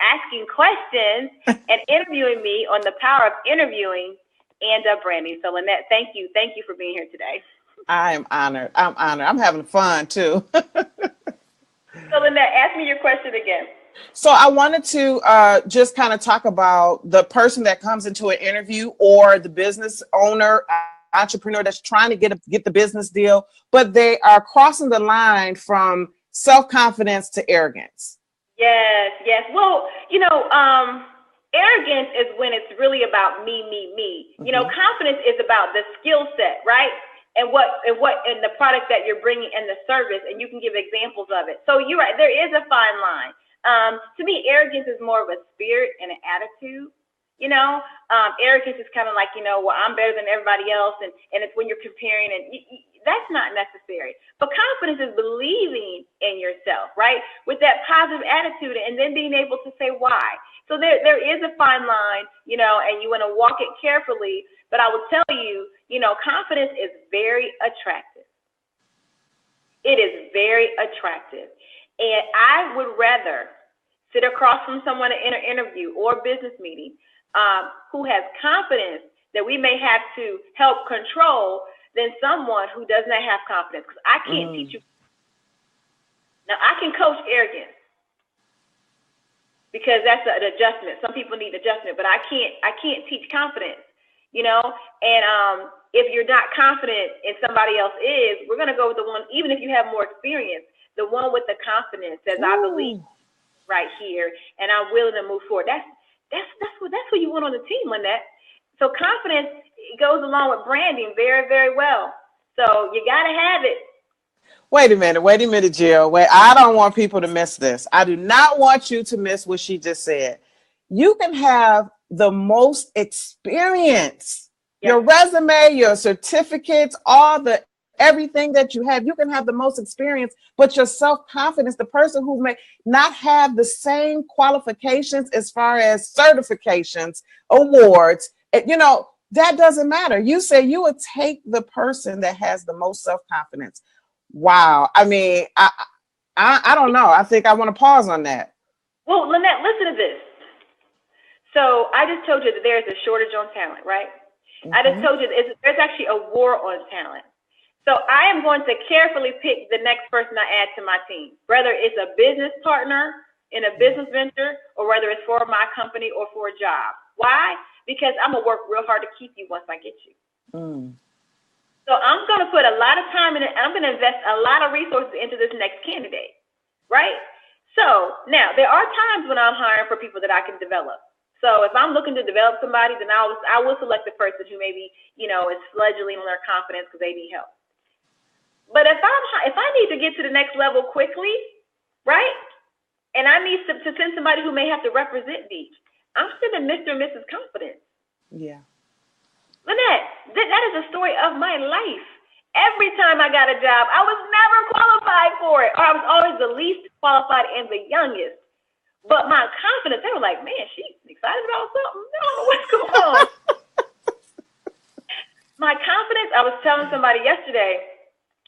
asking questions and interviewing me on the power of interviewing and branding. So Lynette, thank you. Thank you for being here today. I am honored. I'm honored. I'm having fun too. So Lynette, ask me your question again. So I wanted to just kind of talk about the person that comes into an interview or the business owner, entrepreneur that's trying to get the business deal, but they are crossing the line from self-confidence to arrogance. Yes. Well, arrogance is when it's really about me. Mm-hmm. Confidence is about the skill set, right? And the product that you're bringing and the service, and you can give examples of it. So you're right, there is a fine line. To me, arrogance is more of a spirit and an attitude. Arrogance is kind of like, well, I'm better than everybody else, and it's when you're comparing, and that's not necessary. But confidence is believing in yourself, right? With that positive attitude, and then being able to say why. So there is a fine line, and you want to walk it carefully. But I will tell you, confidence is very attractive. It is very attractive. And I would rather sit across from someone in an interview or business meeting who has confidence that we may have to help control than someone who does not have confidence. Because I can't teach you. Now, I can coach arrogance because that's an adjustment. Some people need adjustment, but I can't teach confidence. And if you're not confident and somebody else is, we're going to go with the one, even if you have more experience, the one with the confidence, as I believe right here, and I'm willing to move forward. That's what you want on the team, Lynette. So confidence goes along with branding very, very well. So you got to have it. Wait a minute, Jill. Wait, I don't want people to miss this. I do not want you to miss what she just said. You can have the most experience, your resume, your certificates, everything that you have, you can have the most experience, but your self-confidence, the person who may not have the same qualifications as far as certifications, awards, that doesn't matter. You say you would take the person that has the most self-confidence. Wow. I mean, I don't know. I think I want to pause on that. Well, Lynette, listen to this. So I just told you that there's a shortage on talent, right? Mm-hmm. I just told you there's actually a war on talent. So I am going to carefully pick the next person I add to my team, whether it's a business partner in a business venture or whether it's for my company or for a job. Why? Because I'm going to work real hard to keep you once I get you. So I'm going to put a lot of time in it, and I'm going to invest a lot of resources into this next candidate, right? So now there are times when I'm hiring for people that I can develop. So if I'm looking to develop somebody, then I will select the person who maybe, is fledgling on their confidence because they need help. But if I need to get to the next level quickly, right? And I need to send somebody who may have to represent me, I'm sending Mr. and Mrs. Confidence. Yeah. Lynette, that is the story of my life. Every time I got a job, I was never qualified for it, or I was always the least qualified and the youngest. But my confidence, they were like, man, she's excited about something. I don't know what's going on. My confidence, I was telling somebody yesterday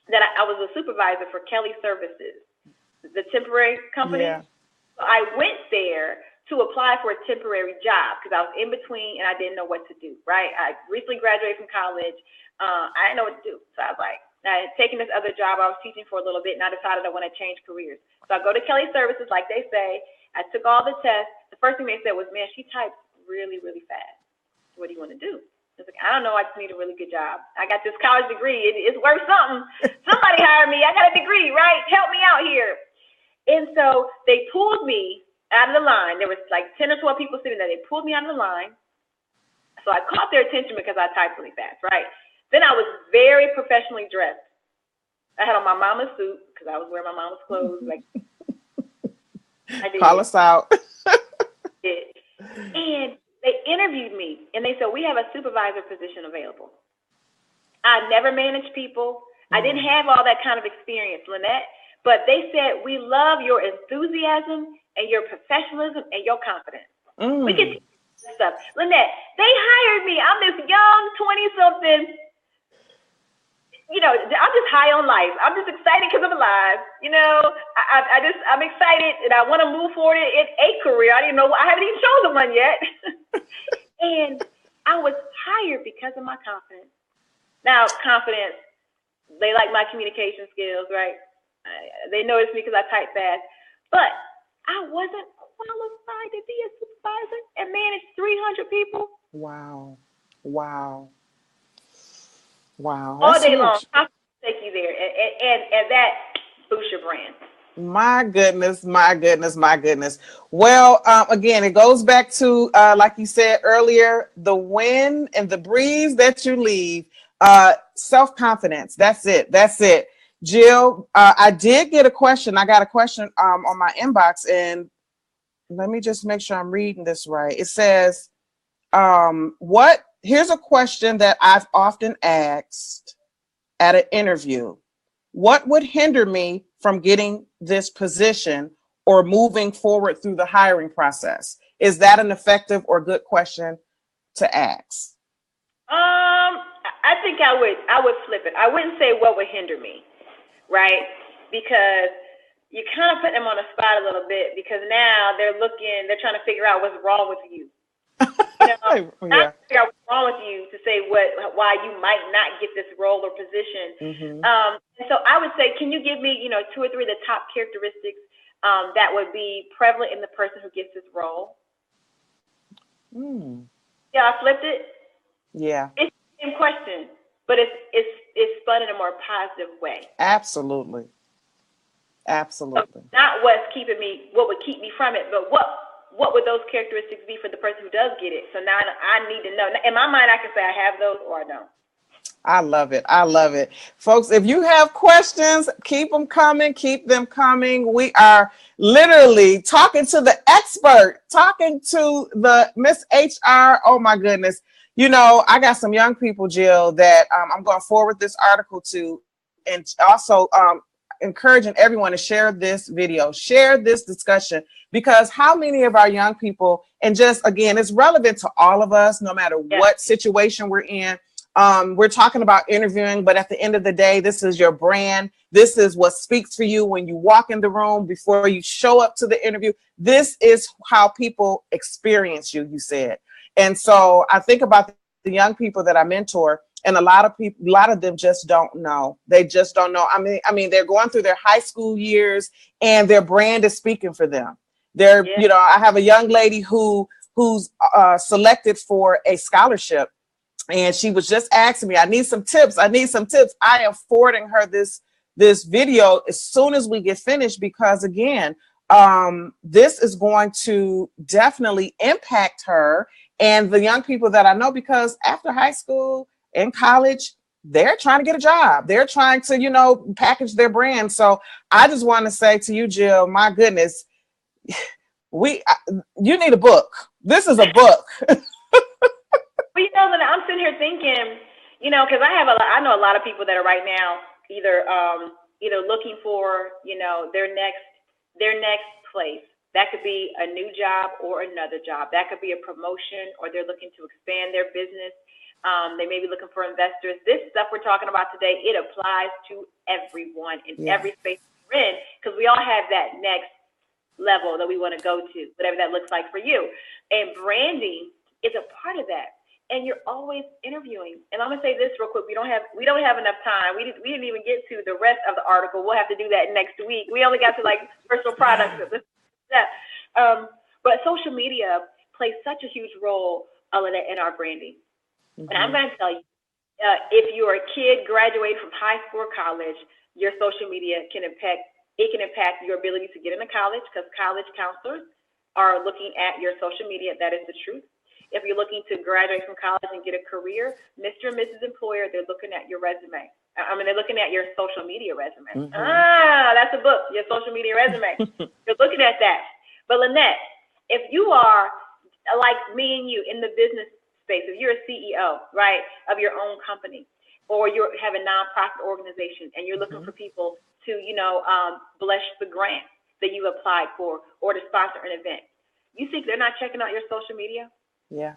that I was a supervisor for Kelly Services, the temporary company. Yeah. So I went there to apply for a temporary job because I was in between and I didn't know what to do, right? I recently graduated from college. I didn't know what to do. So I was like, I had taken this other job I was teaching for a little bit, and I decided I want to change careers. So I go to Kelly Services, like they say. I took all the tests. The first thing they said was, man, she types really, really fast. What do you want to do? I was like, I don't know. I just need a really good job. I got this college degree. It's worth something. Somebody hired me. I got a degree, right? Help me out here. And so they pulled me out of the line. There was like 10 or 12 people sitting there. They pulled me out of the line. So I caught their attention because I typed really fast, right? Then I was very professionally dressed. I had on my mama's suit because I was wearing my mama's clothes. Like, I did. Call us out. And they interviewed me and they said, we have a supervisor position available. I never managed people. I didn't have all that kind of experience, Lynette, but they said, we love your enthusiasm and your professionalism and your confidence. We can teach this stuff. Lynette, they hired me. I'm this young 20-something, I'm just high on life. I'm just excited because I'm alive. I'm excited and I want to move forward in a career. I haven't even chosen one yet. And I was hired because of my confidence. Now, confidence, they like my communication skills, right? They noticed me because I type fast. But I wasn't qualified to be a supervisor and manage 300 people. Wow. All That's day huge. Long. I'll take you there. And that boosts your brand. My goodness. Well, again, it goes back to, like you said earlier, the wind and the breeze that you leave, self-confidence. That's it. Jill, I did get a question. I got a question on my inbox, and let me just make sure I'm reading this right. It says, here's a question that I've often asked at an interview. What would hinder me from getting this position or moving forward through the hiring process? Is that an effective or good question to ask? I think I would flip it. I wouldn't say what would hinder me, right? Because you kind of put them on the spot a little bit, because now they're trying to figure out what's wrong with you. Not figure out what's wrong with you to say why you might not get this role or position. Mm-hmm. And so I would say, can you give me, 2 or 3 of the top characteristics that would be prevalent in the person who gets this role? Yeah, I flipped it. Yeah. It's the same question, but it's spun in a more positive way. Absolutely. So not what would keep me from it, but what would those characteristics be for the person who does get it? So now I need to know. In my mind, I can say I have those or I don't. I love it. Folks, if you have questions, keep them coming. We are literally talking to the expert, talking to the Miss HR. Oh my goodness. I got some young people, Jill, that I'm going to forward this article to, and also encouraging everyone to share this video, share this discussion, because how many of our young people, and just again, it's relevant to all of us, no matter what situation we're in. We're talking about interviewing, but at the end of the day, this is your brand. This is what speaks for you when you walk in the room, before you show up to the interview. This is how people experience you, you said. And so I think about the young people that I mentor, and a lot of them just don't know. They just don't know. I mean, they're going through their high school years and their brand is speaking for them. I have a young lady who's selected for a scholarship, and she was just asking me, I need some tips. I am forwarding her this video as soon as we get finished, because again, this is going to definitely impact her and the young people that I know, because after high school and college, they're trying to get a job. They're trying to, package their brand. So I just want to say to you, Jill, my goodness, you need a book. This is a book. Well, I'm sitting here thinking, because I know a lot of people that are right now either looking for, their next place. That could be a new job or another job. That could be a promotion, or they're looking to expand their business. They may be looking for investors. This stuff we're talking about today, it applies to everyone in every space we're in, because we all have that next level that we want to go to, whatever that looks like for you. And branding is a part of that. And you're always interviewing. And I'm gonna say this real quick. We don't have enough time. We didn't even get to the rest of the article. We'll have to do that next week. We only got to personal products. But social media plays such a huge role in our branding. Mm-hmm. And I'm gonna tell you, if you're a kid graduating from high school or college, your social media can impact your ability to get into college, because college counselors are looking at your social media. That is the truth. If you're looking to graduate from college and get a career, Mr. and Mrs. Employer, they're looking at your resume. They're looking at your social media resume. Mm-hmm. That's a book, your social media resume. You're looking at that. But Lynette, if you are like me and you in the business space, if you're a CEO, right, of your own company, or you have a nonprofit organization and you're looking for people to, bless the grant that you applied for, or to sponsor an event, you think they're not checking out your social media? Yeah.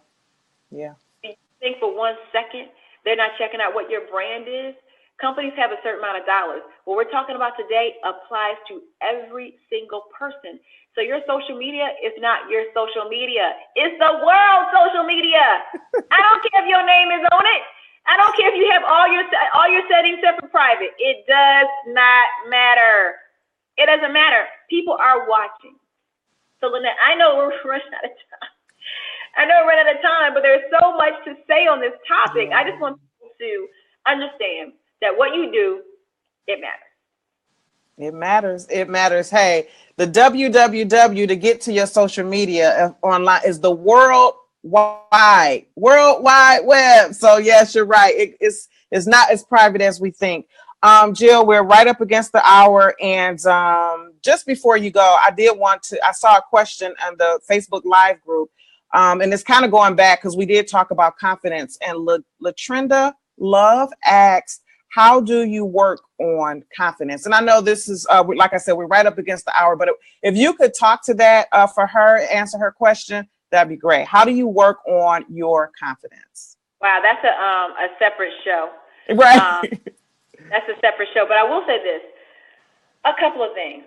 Do you think for 1 second they're not checking out what your brand is? Companies have a certain amount of dollars. What we're talking about today applies to every single person. So your social media is not your social media. It's the world's social media. I don't care if your name is on it. I don't care if you have all your settings set for private. It does not matter. It doesn't matter. People are watching. So Lynette, I know we're running out of time. But there's so much to say on this topic. I just want people to understand that what you do, it matters. It matters. It matters. Hey, the www to get to your social media online is the World Wide Web. So yes, you're right. It's not as private as we think. Jill, we're right up against the hour, and just before you go, I saw a question on the Facebook Live group, and it's kind of going back because we did talk about confidence, and Latrinda Love asked, how do you work on confidence? And I know this is, like I said, we're right up against the hour, but if you could talk to that for her, answer her question, that'd be great. How do you work on your confidence? Wow, that's a separate show. Right. That's a separate show, but I will say this, a couple of things,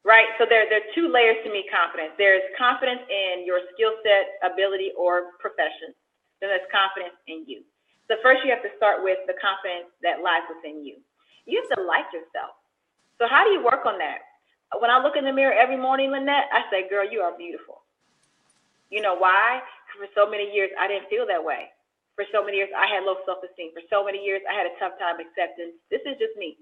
right? So there are two layers to me, confidence. There's confidence in your skill set, ability, or profession. Then there's confidence in you. So first you have to start with the confidence that lies within you. You have to like yourself. So how do you work on that? When I look in the mirror every morning, Lynette, I say, girl, you are beautiful. You know why? For so many years, I didn't feel that way. For so many years, I had low self-esteem. For so many years, I had a tough time accepting. This is just me,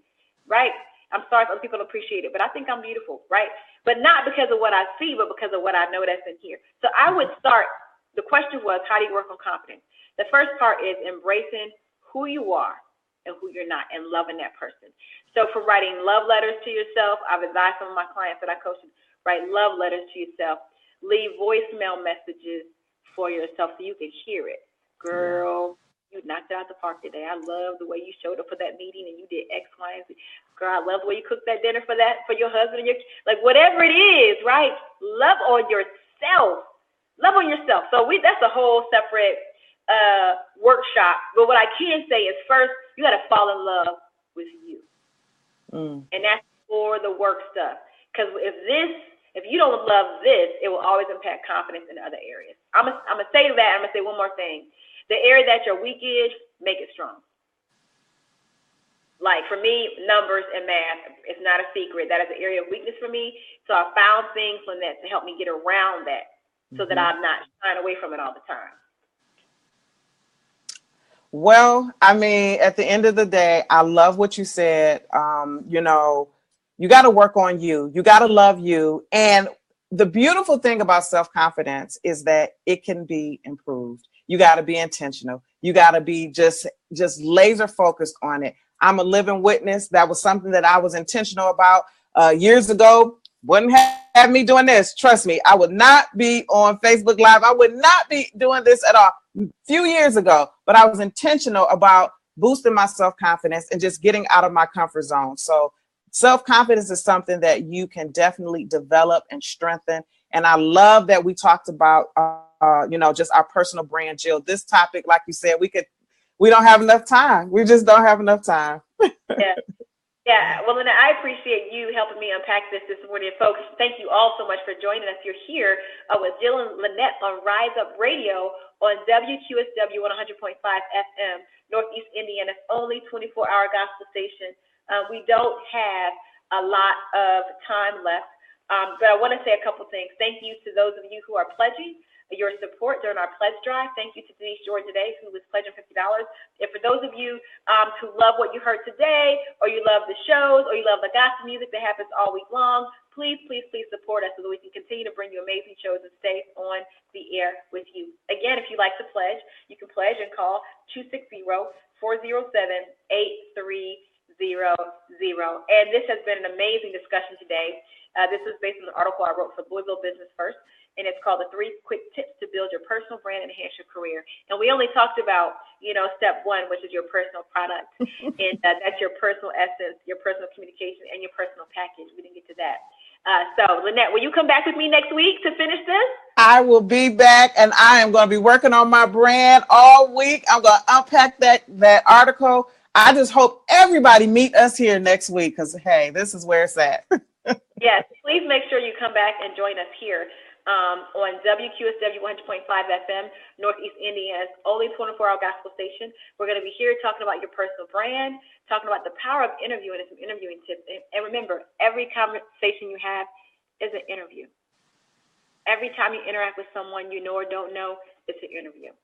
right? I'm sorry if other people don't appreciate it, but I think I'm beautiful, right? But not because of what I see, but because of what I know that's in here. So I would start, the question was, how do you work on confidence? The first part is embracing who you are and who you're not and loving that person. So for writing love letters to yourself, I've advised some of my clients that I coach to write love letters to yourself. Leave voicemail messages for yourself so you can hear it. Girl, you knocked it out the park today. I love the way you showed up for that meeting and you did X, Y, and Z. Girl, I love the way you cooked that dinner for your husband and like whatever it is, right? Love on yourself. Love on yourself. So that's a whole separate workshop. But what I can say is first, you got to fall in love with you. And that's for the work stuff. Because if you don't love this, it will always impact confidence in other areas. I'm gonna say that. I'm gonna say one more thing. The area that you're weak is, make it strong. Like for me, numbers and math is not a secret. That is an area of weakness for me. So I found things from that to help me get around that so that I'm not shying away from it all the time. Well, I mean, at the end of the day, I love what you said. You got to work on you. You got to love you. And the beautiful thing about self-confidence is that it can be improved. You got to be intentional. You got to be just laser focused on it. I'm a living witness. That was something that I was intentional about years ago. Wouldn't have me doing this. Trust me, I would not be on Facebook Live. I would not be doing this at all a few years ago, but I was intentional about boosting my self-confidence and just getting out of my comfort zone. So self-confidence is something that you can definitely develop and strengthen. And I love that we talked about, just our personal brand, Jill. This topic, like you said, we don't have enough time. We just don't have enough time. Yeah. Well, Lynette, I appreciate you helping me unpack this morning. Folks, thank you all so much for joining us. You're here with Jill and Lynette on Rise Up Radio on WQSW 100.5 FM, Northeast Indiana's only 24-hour gospel station. We don't have a lot of time left, but I want to say a couple things. Thank you to those of you who are pledging your support during our pledge drive. Thank you to Denise George today, who was pledging $50. And for those of you who love what you heard today, or you love the shows, or you love the gospel music that happens all week long, please support us so that we can continue to bring you amazing shows and stay on the air with you. Again, if you'd like to pledge, you can pledge and call 260-407-8300. And this has been an amazing discussion today. This is based on an article I wrote for Louisville Business First, and it's called the 3 Quick Tips to Build Your Personal Brand and Enhance Your Career. And we only talked about, step 1, which is your personal product, and that's your personal essence, your personal communication, and your personal package. We didn't get to that. So, Lynette, will you come back with me next week to finish this? I will be back, and I am going to be working on my brand all week. I'm going to unpack that article. I just hope everybody meet us here next week because, hey, this is where it's at. Yes, please make sure you come back and join us here on WQSW 100.5 FM, Northeast Indiana's only 24-hour gospel station. We're going to be here talking about your personal brand, talking about the power of interviewing and some interviewing tips. And remember, every conversation you have is an interview. Every time you interact with someone you know or don't know, it's an interview.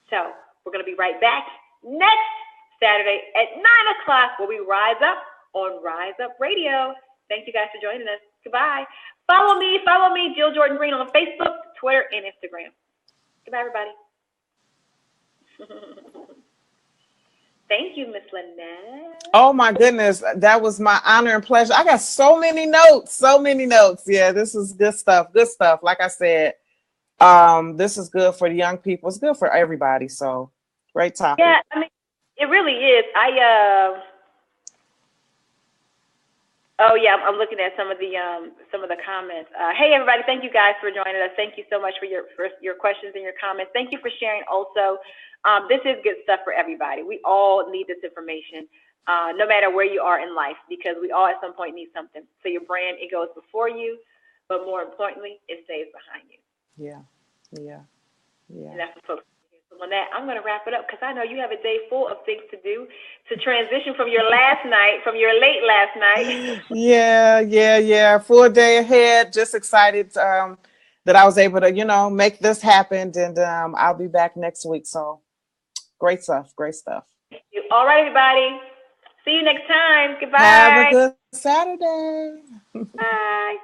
So we're going to be right back next Saturday at 9 o'clock where we rise up on Rise Up Radio. Thank you guys for joining us. Goodbye. Follow me, Jill Jordan Green on Facebook, Twitter, and Instagram. Goodbye, everybody. Thank you, Miss Lynette. Oh my goodness, that was my honor and pleasure. I got so many notes. Yeah, this is good stuff. Like I said, this is good for the young people. It's good for everybody. So great topic. Yeah, I mean, it really is. I'm looking at some of the comments. Hey, everybody! Thank you guys for joining us. Thank you so much for your questions and your comments. Thank you for sharing. Also, this is good stuff for everybody. We all need this information, no matter where you are in life, because we all at some point need something. So your brand, it goes before you, but more importantly, it stays behind you. Yeah. And that's what folks. So Lynette, I'm going to wrap it up because I know you have a day full of things to do to transition from your late last night. Yeah. Full day ahead. Just excited that I was able to, make this happen. And I'll be back next week. So great stuff. Thank you. All right, everybody. See you next time. Goodbye. Have a good Saturday. Bye.